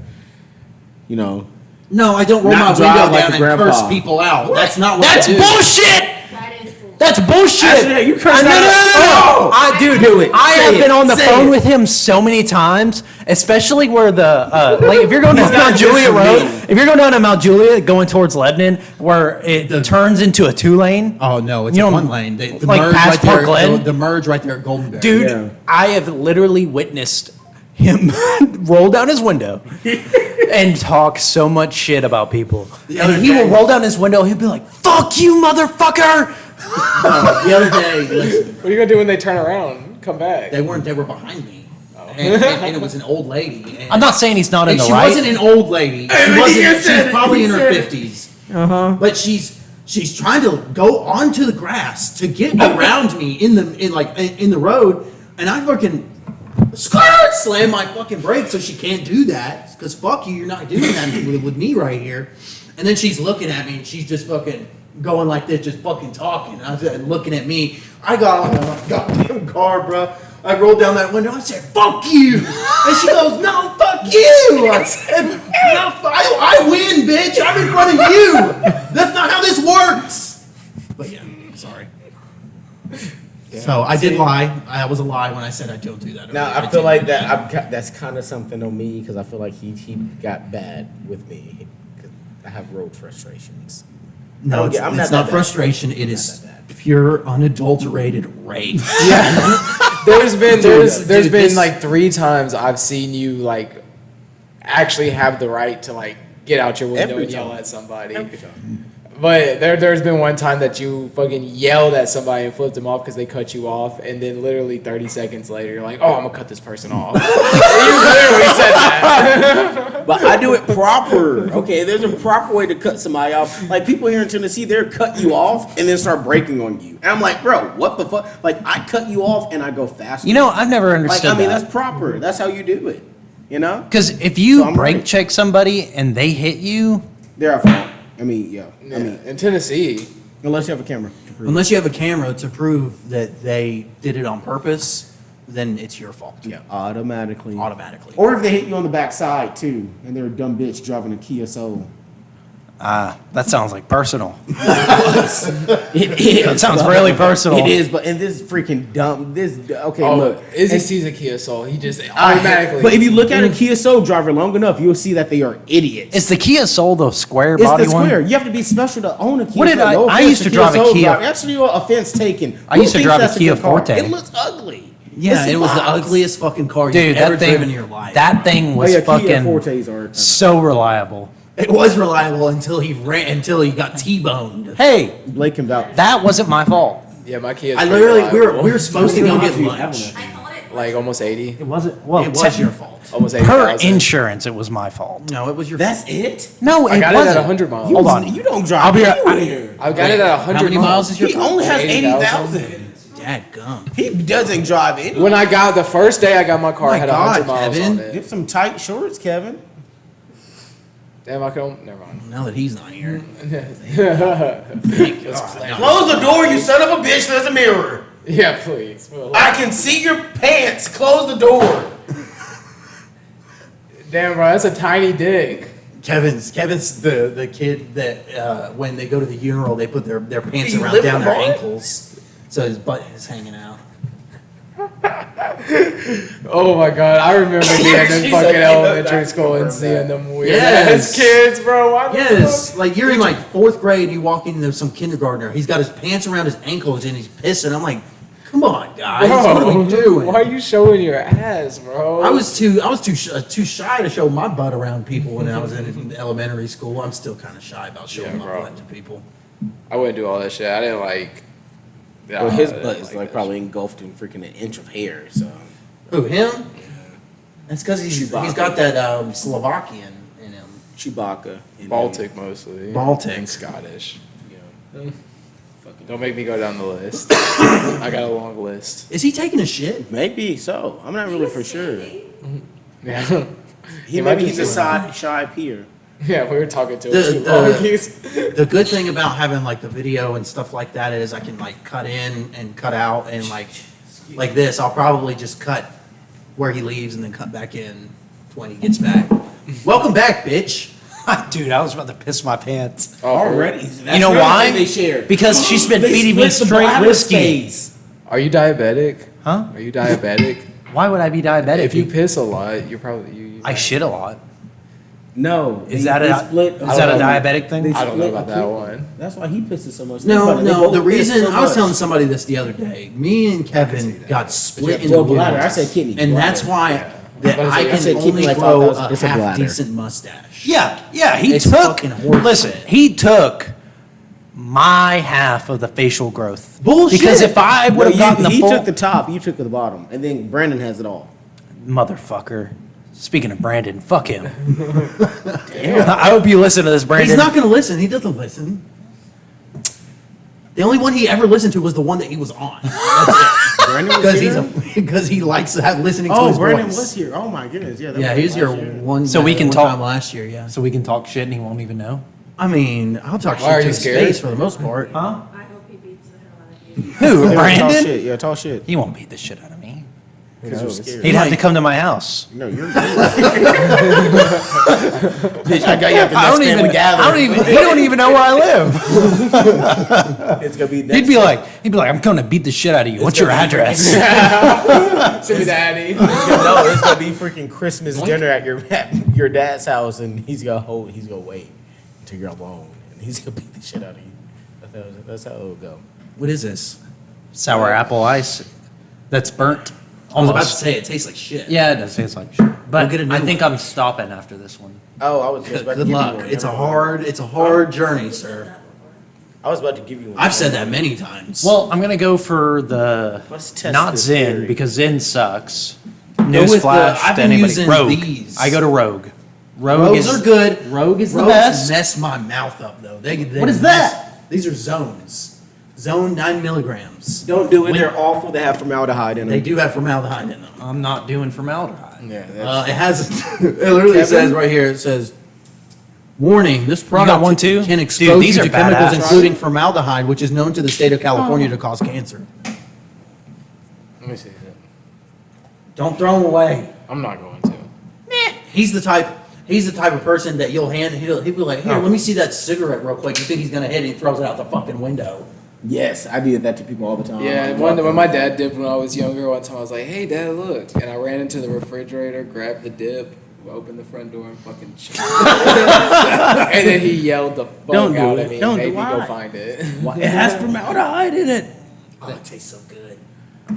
No, I don't roll Not my window drive like down a and grandpa. curse people out. That's not what That's I do. bullshit. That is cool. That's bullshit. Actually, you cursed No, out- no, no, no, no. Dude, Do it. I Say have it. been on the Say phone it. with him so many times, especially where the like if you're going down Mount Juliet Road, if you're going down to Mount Juliet going towards Lebanon, where it turns into a 2-lane. Oh no, it's You a know, one lane. The like merge past right Park there, Glen? the merge right there at Golden Bear. Dude, Yeah. I have literally witnessed him roll down his window and talk so much shit about people. The And other he will day- roll down his window, he'll be like, "Fuck you, motherfucker!" The other day, listen, What are you gonna do when they turn around? Come back. they were behind me, and it was an old lady. And, I'm not saying he's not in and the she right. wasn't an old lady. She wasn't. She's probably in her 50s. Uh-huh. But she's trying to go onto the grass to get around me in the road, and I fucking slam my fucking brakes so she can't do that. Because fuck you, you're not doing that with me right here. And then she's looking at me and she's just fucking going like this, just fucking talking. I was looking at me. I got on my goddamn car, bro. I rolled down that window. I said, "Fuck you," and she goes, "No, fuck you." I said, "No, I win, bitch. I'm in front of you. That's not how this works." But yeah, sorry. So I did lie. I was a lie when I said I don't do that. Now I feel did like do that's kind of something on me because I feel like he got bad with me. 'Cause I have road frustrations. No, it's, I'm it's not not that frustration. It is pure, unadulterated rage. There's been Dude, been this- like 3 times I've seen you like actually have the right to like get out your window Every and yell time. at somebody. But there's been one time that you fucking yelled at somebody and flipped them off because they cut you off, and then literally 30 seconds later you're like, "Oh, I'm gonna cut this person off." You literally said that. But I do it proper. Okay, there's a proper way to cut somebody off. Like people here in Tennessee, they're cutting you off and then start breaking on you. And I'm like, bro, what the fuck? Like I cut you off and I go faster. You know, I've never like understood I mean, that. that's proper. That's how you do it. You know, Because if you So I'm brake right. check somebody and they hit you, they're at fault. I mean, yeah. Yeah, I mean, in Tennessee, unless you have a camera. to prove it. Unless you have a camera to prove that they did it on purpose, then it's your fault. Yeah, automatically. Automatically. Or if they hit you on the back side too, and they're a dumb bitch driving a Kia Soul. that sounds like personal. It is. That sounds really personal. It is, but and this freaking dumb. Okay, oh, look. Izzy And- sees a Kia Soul, he just I- automatically. But if you look at a Kia Soul driver long enough, you'll see that they are idiots. Is the Kia Soul the square It's body the square. one? You have to be special to own a Kia What did Soul. I- No I offense used to to drive a Soul Kia. driver. Actually, offense taken. I Who used to thinks drive a that's Kia good car? Forte. It looks ugly. Yeah, It's it was the box. ugliest fucking car Dude, you've that ever thing, driven in your life. that thing Oh was yeah, Kia fucking Fortes are kinda- so reliable. It was reliable until he got T-boned. Hey, Blake can vouch. that wasn't my fault. Yeah, my Kia. I literally, we were supposed to go get lunch. I thought it like almost 80, It wasn't. Well, It was your fault. almost per 80,000. insurance, it was my fault. No, it was your That's fault. it. No, it I got wasn't. it at 100 miles. Hold on. You don't drive I'll be- anywhere. I got it at 100 How many miles is your He car? only has 80,000. 80,000. Dad gum. He doesn't drive anywhere. When I got the first day I got my car, Oh my I had God, 100 miles Kevin. on it. Get some tight shorts, Kevin. Damn, I can never mind. Now that he's not here. Close the door, you son of a bitch. There's a mirror. Yeah, please. Well, I can see your pants. Close the door. damn, bro, that's a tiny dick. Kevin's the kid that when they go to the funeral, they put their pants You around live in down a their bar? ankles, so his butt is hanging out. Oh my god, I remember being in She's fucking like, you know, elementary that's school and confirmed seeing that. them weird Yes. ass kids, bro. Why the Yes, fuck? like you're in like 4th grade, you walk into some kindergartner, he's got his pants around his ankles and he's pissing. I'm like, come on, guys, what are we doing? Why are you showing your ass, bro? I was too shy to show my butt around people when I was in elementary school. I'm still kind of shy about showing Yeah, my bro. butt to people. I wouldn't do all that shit. I didn't like. Well, his I didn't butt is like that probably engulfed in freaking an inch of hair. So Who, him? That's because he's Chewbacca. got that Slovakian in him. Chewbacca, shit. Baltic mostly. Baltic. And Scottish. Yeah. Don't make me go down the list. I got a long list. Is he taking a shit? Maybe so. I'm not really for sure. Yeah. He might maybe be he's a shy peer. Yeah, we were talking to The- him too the- long. He's- The good thing about having like the video and stuff like that is I can like cut in and cut out and like this. I'll probably just cut where he leaves and then cut back in when he gets back. Welcome back, bitch. Dude, I was about to piss my pants. Oh, Already. You know why? They share. Because she's been They feeding me split the straight bladder whiskey. space. Are you diabetic? Huh? Huh? Are you diabetic? Why would I be diabetic? If you piss a lot, you're probably I shit a lot. No. Is that a diabetic thing? I don't know about that one. That's why he pisses so much. No, They no. both The piss reason so I was much. telling somebody this the other day, me and Kevin got split into Well, bladder. I bladder, said kidney. and Bladder. that's why Yeah. that But I I can said only kidney like grow 5,000. a It's a half bladder. decent mustache. Yeah, he It's took. fucking horseshit. Listen, he took my half of the facial growth. Bullshit. Because if I would have gotten the he full took the top, you took the bottom, and then Brandon has it all. motherfucker. Speaking of Brandon, fuck him. I hope you listen to this, Brandon. He's not going to listen. He doesn't listen. The only one he ever listened to was the one that he was on. Brandon was here? Because he likes to have listening to Oh, his Brandon voice. was here. Oh my goodness, yeah. that Yeah, was he was here last year. one. So we can one talk- time last year. Yeah. So we can talk shit and he won't even know. I mean, I'll talk Why are shit to you his scared? face for the most part. Huh? I hope he beats the hell out of you. Who? Yeah, talk Brandon? shit. Yeah, talk shit. He won't beat the shit out of me. Because you're scared. He'd have to come to my house. No, you're. Bitch, I got you at the I next don't even. family gathering. He don't even know where I live. It's gonna be. He'd be like, I'm coming to beat the shit out of you. What's your address? Send me daddy. no, it's gonna be freaking Christmas dinner at your dad's house, and he's gonna wait until you're alone, and he's gonna beat the shit out of you. That's how it'll go. What is this? Sour apple ice. That's burnt. I was about to Almost. say it tastes like shit. Yeah, it does taste like shit. But get a new I think one. I'm stopping after this one. Oh, I was just about to Good give luck. you one. It's a hard journey, sir. I was about to give you one. I've said that many times. Well, I'm gonna go for the Let's test not this Zen theory. because Zen sucks. with the- Newsflash I've to been anybody. using Rogue. these. I go to Rogue. Rogue Rogues is are good. Rogue is the Rogues best. mess my mouth up though. They What is that? These are zones. Zone 9 milligrams. Don't do it. When- They're awful. They have formaldehyde in them. They do have formaldehyde in them. I'm not doing formaldehyde. Yeah, It has. It literally Kevin? says right here. It says, "Warning: This product one too? can Dude, expose these you are to chemicals, badass. including formaldehyde, which is known to the state of California to cause cancer. Let me see. Don't throw them away." I'm not going to. He's the type. He's the type of person that you'll hand. He'll be like, "Here, let me see that cigarette real quick." You think he's gonna hit it? He throws it out the fucking window. Yes, I do that to people all the time. Yeah, when my dad dipped when I was younger, one time I was like, "Hey, Dad, look!" And I ran into the refrigerator, grabbed the dip, opened the front door, and fucking chewed it. And then he yelled the fuck Don't do out it. at me Don't and do made me go why? find it. It has formaldehyde in it. Oh, it tastes so good.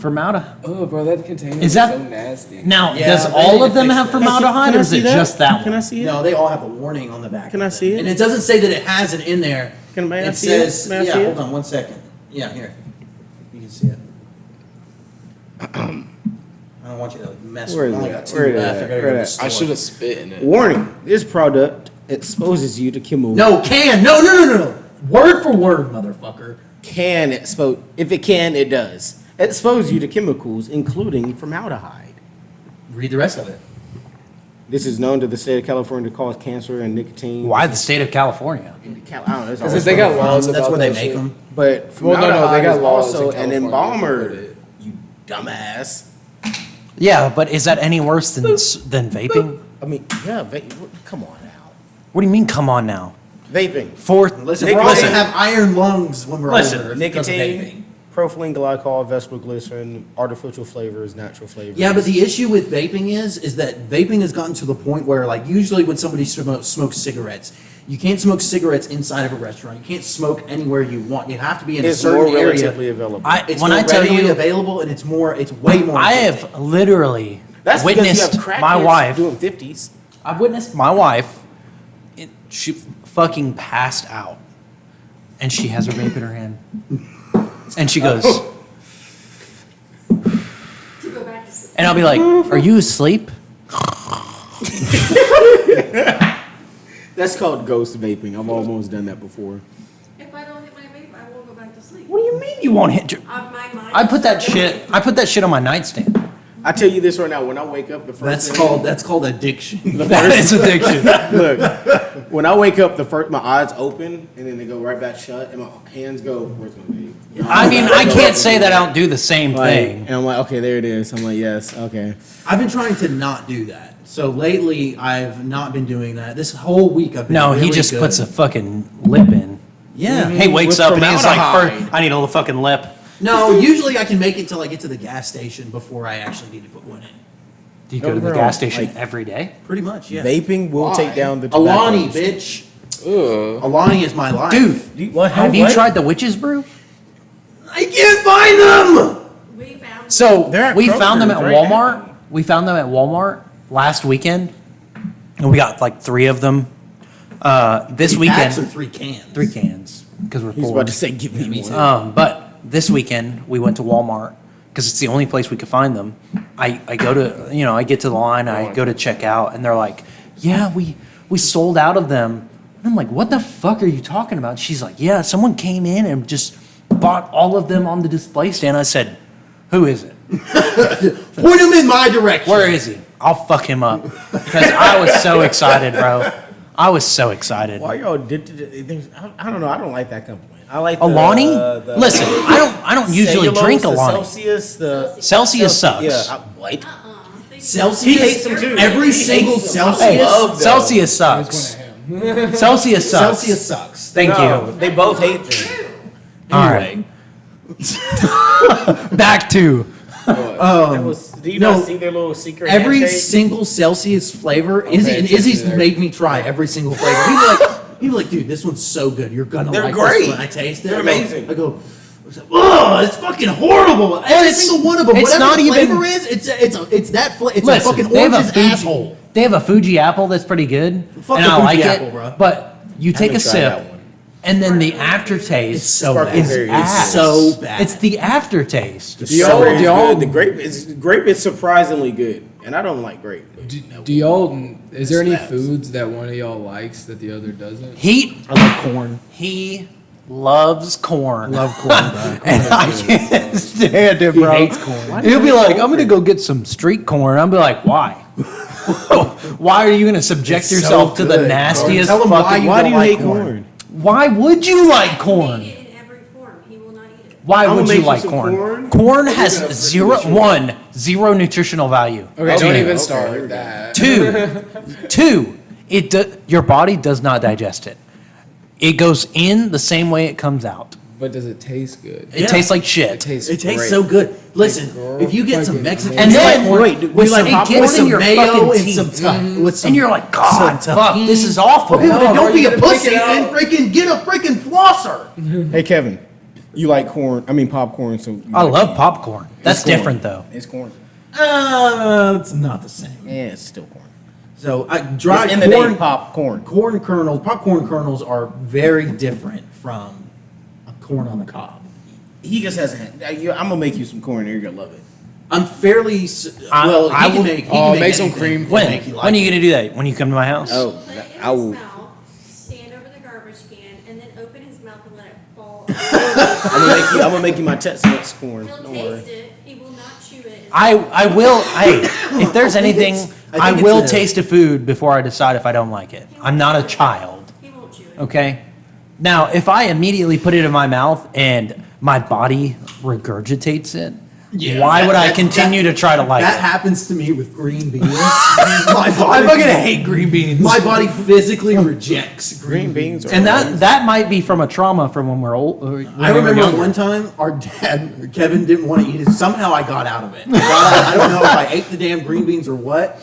Formaldehyde. Oh, bro, that container Is is that- so nasty. Now, Yeah, does they all need of to them fix have this. formaldehyde, or is it just that one? Can I see it? No, they all have a warning on the back. Can I of see it? And it doesn't say that it has it in there. May I It see it? says, May I yeah, see it? hold on 1 second. Yeah, here. You can see it. I don't want you to mess Where with is it. I only it? got 2 Where is left. it? I gotta go Where to the is it? store. I should have spit in it. Warning: This product exposes you to chemical. No, can. No. Word for word, motherfucker. Can expose. If it can, it does. Expose you to chemicals, including formaldehyde. Read the rest of it. This is known to the state of California to cause cancer and nicotine. Why the state of California? I don't know. That's Because they got laws That's about where they that make shit. them. But Well, no, formaldehyde they got is laws also in an California embalmer. that put it. You dumbass. Yeah, but is that any worse than vaping? I mean, yeah. Come on now. What do you mean? Come on now. Vaping. Fourth. Listen, Nick, we're all listen. gonna have iron lungs when we're Listen, older. because of Nicotine, vaping. propylene glycol, vegetable glycerin, artificial flavors, natural flavors. Yeah, but the issue with vaping is that vaping has gotten to the point where, like, usually when somebody smokes cigarettes, you can't smoke cigarettes inside of a restaurant. You can't smoke anywhere you want. You have to be in a it's more certain area. relatively available. It's When more I tell readily you, available, and it's way more. I addictive. have literally That's because you witnessed have my crackheads wife. doing 50s. I've witnessed my wife. She fucking passed out, and she has her vape in her hand, and she goes, To go back to sleep. and I'll be like, "Are you asleep?" That's called ghost vaping. I've almost done that before. If I don't hit my vape, I won't go back to sleep. What do you mean you won't hit your? My mind I put that started- shit. I put that shit on my nightstand. I tell you this right now. When I wake up, the first That's called addiction. That is addiction. Look, when I wake up, my eyes open and then they go right back shut, and my hands go, "Where's my vape?" I mean, I can't say that I don't do the same Like, thing. and I'm like, "Okay, there it is." I'm like, "Yes, okay." I've been trying to not do that. So lately, I've not been doing that. This whole week, I've been No, really he just good. puts a fucking lip in. Yeah. He wakes With up and he's like, formaldehyde. "I need a little fucking lip." No, usually I can make it till I get to the gas station before I actually need to put one in. Do you go to the No, gas station like- every day? Pretty much, yeah. Vaping will Why? take down the tobacco Alani, industry. bitch. Ugh. Alani is my life. Dude, What? have you tried the witch's brew? I can't find them! We found. So They're at we found them at Kroger's right Walmart. now. We found them at Walmart last weekend, and we got like 3 of them. This Three packs or weekend, 3 cans? 3 cans because we're He's poor. about to say, give me one. But this weekend we went to Walmart because it's the only place we could find them. I go to, I get to the line, I go to check out, and they're like, yeah, we sold out of them. And I'm like, what the fuck are you talking about? She's like, yeah, someone came in and just bought all of them on the display stand. I said, who is it? Point them in my direction. Where is he? I'll fuck him up. Because I was so excited, bro. I was so excited. Why y'all addicted to things? I don't know. I don't like that company. I like the, Alani? the Listen, I don't usually cellulose, drink the Alani. Celsius, the Celsius sucks. Yeah, what? Celsius? He hates them too. Every He single hates them. Celsius? I love them. Celsius sucks. Celsius sucks. Celsius sucks. Thank No, you. They both hate them. All right. Back to. That was, do you no, not see their little secret Every handshake? single Celsius flavor, Izzy Okay, and it's Izzy's there. made me try every single flavor. He'd be like, dude, this one's so good. You're gonna They're like great. this when I taste it. They're I go- amazing. I go, oh, it's fucking horrible. Every it's- single one of them, it's whatever not the even- flavor is, it's that flavor. It's Listen, a fucking they have a orange's Fuji- asshole. They have a Fuji apple that's pretty good, Fuck and the I Fuji like apple, it. bro. But you take a haven't tried that sip, one. and then the aftertaste It's so Sparkling bad. berry. It's ass. so bad. It's the aftertaste. The Do y'all- strawberry is do y'all- good. The grape is surprisingly good, and I don't like grape. Do y'all? Is there any foods that one of y'all likes that the other doesn't? He I love corn. he loves corn. Love corn, bro. And I can't stand it, bro. hates corn. He'll be like, I'm gonna go get some street corn. I'll be like, why? Why are you gonna subject It's so yourself to the good. nastiest Tell him why fucking? you Why do don't you like hate corn. corn? Why would you like Make corn? it in every form. He will not eat it. Why I'ma would make you you like some corn? corn. Corn has gonna zero nutritional value. Okay, don't Okay, even okay, start here we with go. that. Two, your body does not digest it. It goes in the same way it comes out. But does it taste good? It Yeah. tastes like It shit. tastes. It tastes great. so good. Listen, Girl, if you get some fucking Mexican And then- popcorn wait, do with you like some, popcorn? with in some your mayo fucking and teeth. some with some, And you're like, God, some fuck, this is awful. Okay, well, then No, don't bro, be you a gotta pick pussy it out. and freaking get a freaking flosser. Hey Kevin, you like corn? I mean popcorn. So you I like love corn. popcorn. That's corn. different though. It's corn. It's not the same. Yeah, it's still corn. So dry It's in the corn, name popcorn. corn kernels, popcorn kernels are very different from a corn on the cob. He just hasn't. I'm gonna make you some corn, and you're gonna love it. I'm fairly I- well. I He will- can make. He Oh, can make some anything. cream He can When? make you like When are you it. gonna do that? When you come to my house? Oh, Put it in I will. his mouth, stand over the garbage can, and then open his mouth and let it fall. I'm gonna make you my Tex-Mex corn. He'll Don't taste worry. it. He will not chew it. I will. Hey, if there's anything, I I think will it's a- taste a food before I decide if I don't like it. I'm not a child. He won't chew it. Okay. Now, if I immediately put it in my mouth and my body regurgitates it, why would I continue to try to like That it? happens to me with green beans. my body, I fucking hate green beans. My body physically rejects Green beans are And that might be from a trauma from when we're old. Or when I we were remember younger. one time our dad, Kevin, didn't want to eat it. Somehow I got out of it. I don't know if I ate the damn green beans or what,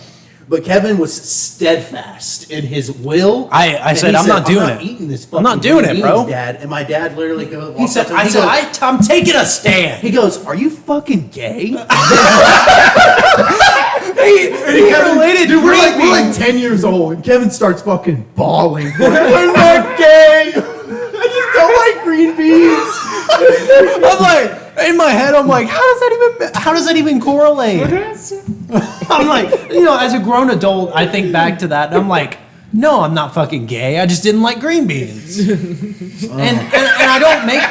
but Kevin was steadfast in his will. I And said, he "I'm not doing it. Eating this I'm not fucking doing green it, bro." beans, Dad. And my dad literally goes. He said, I'm taking a stand. He goes, "Are you fucking gay?" He related Dude, we're like 10 years old, and Kevin starts fucking bawling. We're not gay. I just don't like green beans. I'm like, in my head, I'm like, how does that even correlate? I'm like, as a grown adult, I think back to that, and I'm like, no, I'm not fucking gay. I just didn't like green beans. and I don't make.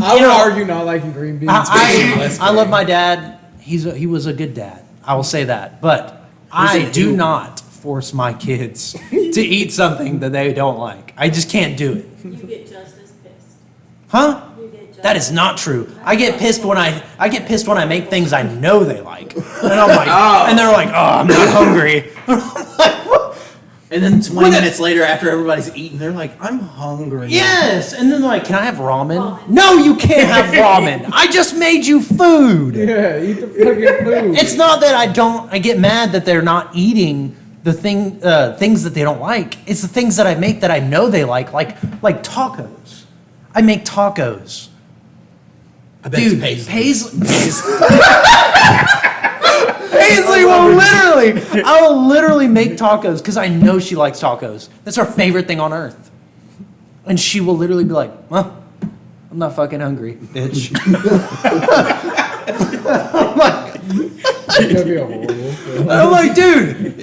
I would know, argue not liking green beans. I love my dad. He was a good dad. I will say that. But I do not force my kids to eat something that they don't like. I just can't do it. You get just as pissed. Huh? You get just That is not true. I get pissed when I make things I know they like. And I'm like, and they're like, oh, I'm not hungry. And then 20 minutes later, after everybody's eaten, they're like, I'm hungry. Yes, and then they're like, "Can I have ramen?" No, you can't have ramen. I just made you food. Yeah, eat the fucking food. It's not that I get mad that they're not eating the things that they don't like. It's the things that I make that I know they like tacos. I make tacos. I bet Dude, it's Paisley. Paisley I will literally make tacos because I know she likes tacos. That's her favorite thing on earth. And she will literally be like, "Well, I'm not fucking hungry, bitch." I'm like, dude,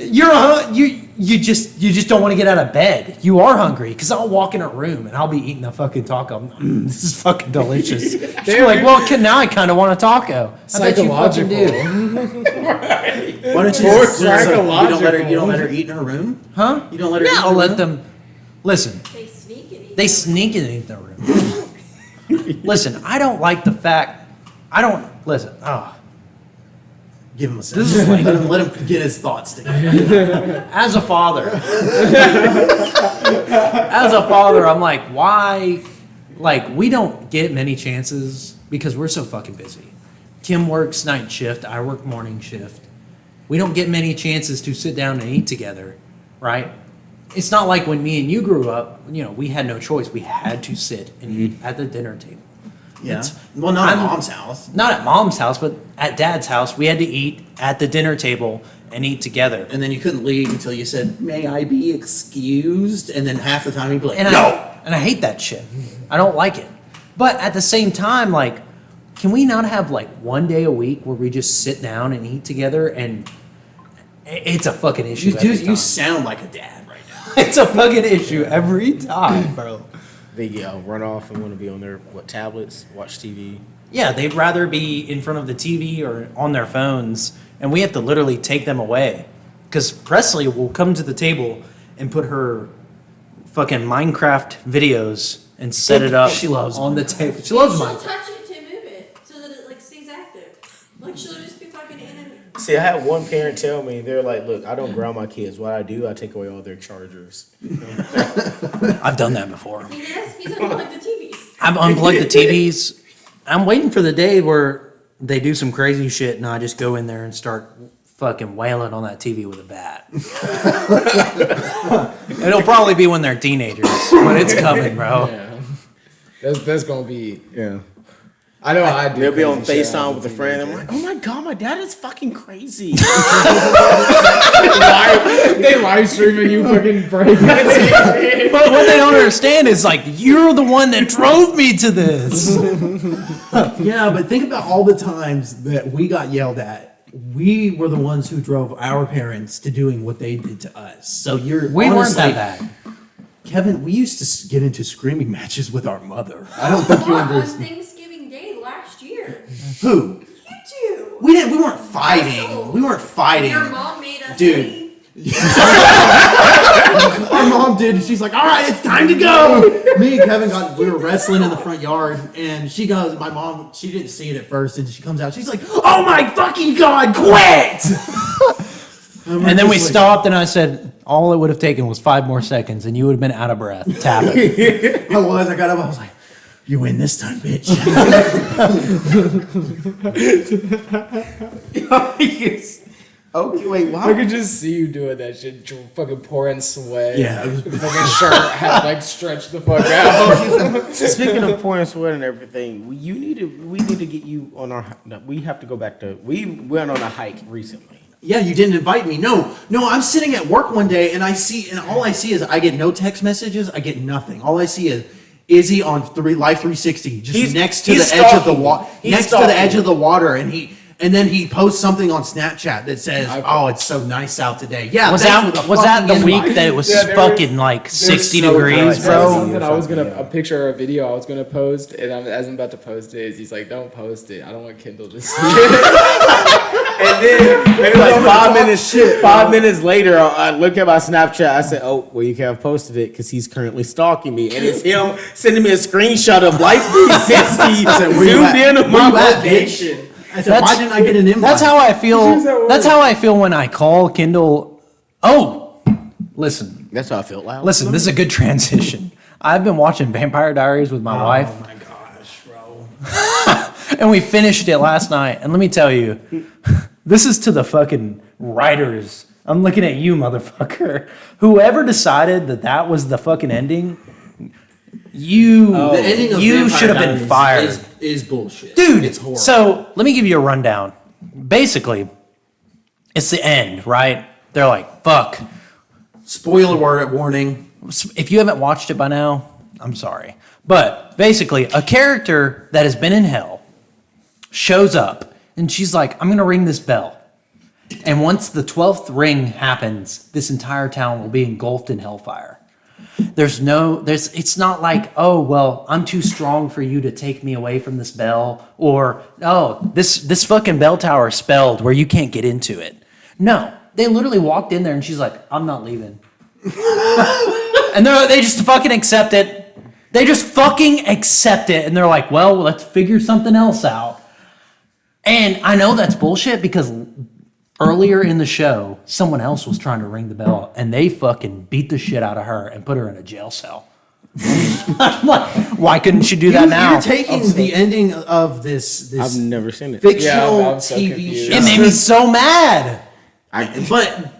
you just don't want to get out of bed. You are hungry because I'll walk in a room and I'll be eating a fucking taco. This is fucking delicious. She's like, "Well, now I kind of want a taco." I bet you fucking do. Why don't you More just, psychological. you don't let her eat in her room? Huh? You don't let her eat Yeah, in I'll her let room? them. Listen, They sneak and eat. they sneak and eat their room. Listen, I don't like the fact. I don't listen. Oh, Give him a second. This is like- let him get his thoughts together. as a father, I'm like, why? Like, we don't get many chances because we're so fucking busy. Kim works night shift. I work morning shift. We don't get many chances to sit down and eat together, right? It's not like when me and you grew up. We had no choice. We had to sit and eat at the dinner table. Yeah. It's- Well, not at I'm- mom's house. Not at mom's house, but at dad's house. We had to eat at the dinner table and eat together. And then you couldn't leave until you said, "May I be excused?" And then half the time you'd be like, And "No." I hate that shit. I don't like it. But at the same time, like, can we not have like one day a week where we just sit down and eat together? And it's a fucking issue. every time. You sound like a dad right now. It's a fucking issue every time, bro. They run off and want to be on their tablets, watch TV. Yeah, they'd rather be in front of the TV or on their phones, and we have to literally take them away. Because Presley will come to the table and put her fucking Minecraft videos and set it up She loves on the table. She loves She'll Minecraft. touch it to move it so that it like stays active. Like she'll just be fucking in and. See, I had one parent tell me, they're like, "Look, I don't ground my kids. What I do, I take away all their chargers." I've done that before. He's unplugged the TVs. I've unplugged the TVs. I'm waiting for the day where they do some crazy shit and I just go in there and start fucking wailing on that TV with a bat. It'll probably be when they're teenagers, but it's coming, bro. Yeah. That's gonna be. Yeah. I know I do. They'll be on crazy shit FaceTime as with a a friend. I'm teenager. like, "Oh my god, my dad is fucking crazy." They live streaming you fucking break. But what they don't understand is like, you're the one that drove me to this. Yeah, but think about all the times that we got yelled at. We were the ones who drove our parents to doing what they did to us. So We weren't honestly, that bad. Kevin, we used to get into screaming matches with our mother. I don't think you On understand. Thanksgiving Day last year. Who? You two. We didn't. We weren't fighting. We weren't fighting. Your mom made us Dude. leave. Our mom did. And she's like, "All right, it's time to go." Me and Kevin we were wrestling in the front yard, and she goes. My mom, she didn't see it at first, and she comes out. She's like, "Oh my fucking god, quit!" And then we stopped and I said, all it would have taken was 5 more seconds and you would have been out of breath. Tapping. I got up. I was like, "You win this time, bitch." Okay, wait, I why? could just see you doing that shit, fucking pouring sweat. Yeah, it was- The fucking shirt had like stretched the fuck out. Speaking of pouring sweat and everything, we need to get you on our. We have to go back to. We went on a hike recently. Yeah, you didn't invite me. No, I'm sitting at work one day and all I see is I get no text messages. I get nothing. All I see is Izzy on Life 360, just He's- next to he's the edge of the stalking water, me. He's next to stalking the edge me. of the water, and then he posts something on Snapchat that says, "Oh, it's so nice out today." Yeah, Was thanks that for was that the fucking week invite. that it was Yeah, there was- fucking like 60 so degrees, nice. That was bro? something I was gonna Yeah. a picture or a video I was gonna post, and as I'm about to post it, he's like, "Don't post it. I don't want Kindle to see it." And then maybe like 5 minutes later, I look at my Snapchat. I said, "Oh, well, you can't have posted it because he's currently stalking me." And it's him sending me a screenshot of Life 360 "Where you at? zoomed in on Where my you at, bitch?" location. I said, "Why didn't I get an invite?" That's how I feel. Use that word. That's how I feel when I call Kindle. Oh, listen. That's how I felt loud. Listen, this is a good transition. I've been watching Vampire Diaries with my wife, Oh my gosh, bro. and we finished it last night. And let me tell you, this is to the fucking writers. I'm looking at you, motherfucker. Whoever decided that that was the fucking ending, you The ending of you Vampire should have been Diaries fired. Is bullshit. Dude, it's horrible. so let me give you a rundown. Basically, it's the end, right? They're like, fuck. Spoiler warning. If you haven't watched it by now, I'm sorry. But basically, a character that has been in hell shows up and she's like, I'm going to ring this bell. And once the 12th ring happens, this entire town will be engulfed in hellfire. It's not like, oh, well, I'm too strong for you to take me away from this bell, or, oh, this fucking bell tower is spelled where you can't get into it. No, they literally walked in there and she's like, I'm not leaving. And they just fucking accept it. They just fucking accept it. And they're like, well, let's figure something else out. And I know that's bullshit because earlier in the show, someone else was trying to ring the bell and they fucking beat the shit out of her and put her in a jail cell. I'm like, why couldn't you do that now? You're taking the ending of this I've never seen it. fictional Yeah, I'm so TV confused. show. It made me so mad. But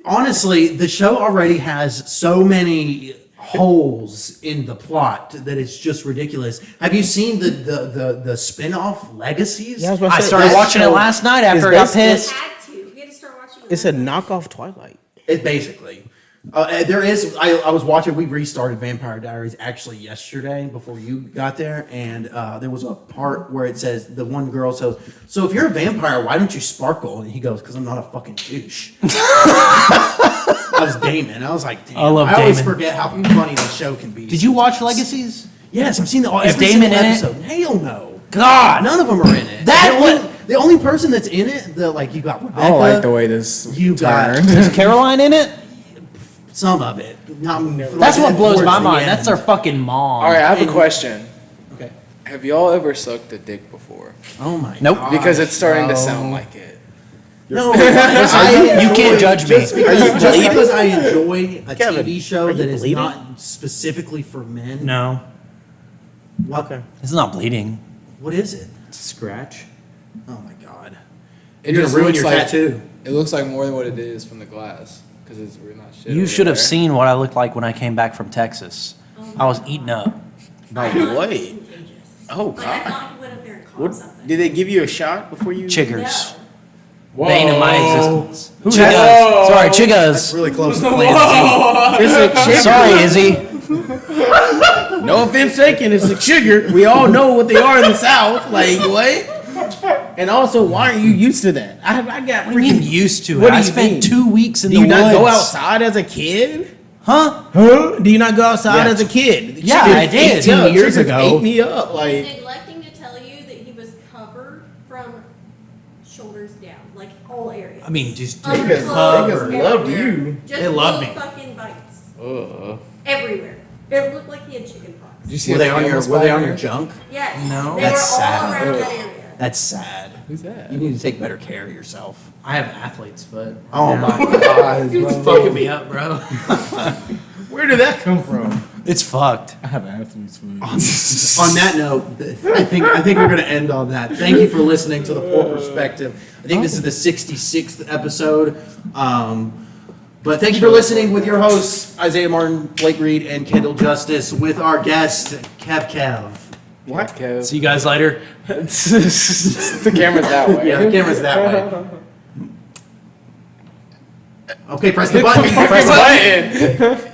honestly, the show already has so many holes in the plot that it's just ridiculous. Have you seen the spin-off Legacies? Yeah, I was about to I say, started that watching it show last night after I is got We pissed. had to. We had to start watching it. It's a knockoff Twilight. It basically. There is. I was watching. We restarted Vampire Diaries actually yesterday before you got there, and there was a part where it says the one girl says, "So if you're a vampire, why don't you sparkle?" And he goes, "Because I'm not a fucking douche." I was Damon. I was like, "Damn." I love always Damon. forget how funny the show can be. Did you watch Legacies? Yes, I've seen Is every Damon single in it? episode. Hell no. God. None of them are in it. The only person that's in it, you got Rebecca. I don't like the way this You got turned. Is Caroline in it? some of it. That's what blows my mind. That's their fucking mom. All right, I have a question. Okay. Have y'all ever sucked a dick before? Oh my. Nope. gosh, Because it's starting to bro. sound like it. No, You can't judge me. Just because I enjoy a Kevin, TV show are you that is bleeding? not specifically for men. No, What? Okay. it's not bleeding. What is it? Scratch. Oh my god. It You're just gonna ruin looks your like tattoo. it looks like more than what it is from the glass because we're not shit. You over should have there. seen what I looked like when I came back from Texas. I was eaten up. By I thought what? it was contagious. Oh Like, I God. thought he went up there and caught What? something. Did they give you a shot before you? Chiggers. No. Whoa. Bane of my existence. Who Chiggas. has- Sorry, Chiggas. Really close to It's a chigger. Sorry, Izzy. No offense taken. It's a chigger. We all know what they are in the South. Like what? And also, why aren't you used to that? I got What do you mean freaking. used to it? What do I you spent mean? 2 weeks in Do the you not go woods. outside as a kid? Huh? Huh? Do you not go outside Yeah. as a kid? Yeah, Chiggers I did. ate me up. 18 years Chiggers ago. ate me up. He's Like neglecting to tell you that he was covered from shoulders down, like whole area. I mean, just Underclothes niggas loved everywhere. you. Just They loved little me. fucking bites Ugh. everywhere. It looked like he had chicken pox. Did you see Were a they on your spider? junk? Yes. No. They That's were all sad. around that area. That's sad. Who's that? You need to take better care of yourself. I have an athlete's foot. Oh my god. It's fucking me up, bro. where did that come from? It's fucked. I have athlete's food. On that note, I think we're gonna end on that. Thank you for listening to the Poor Perspective. I think this is the 66th episode. But thank you for listening with your hosts Isaiah Martin, Blake Reed, and Kendall Justice, with our guest Kev. What? Kev? See you guys later. The camera's that way. Yeah, the camera's that way. Okay, press the button. Press the button.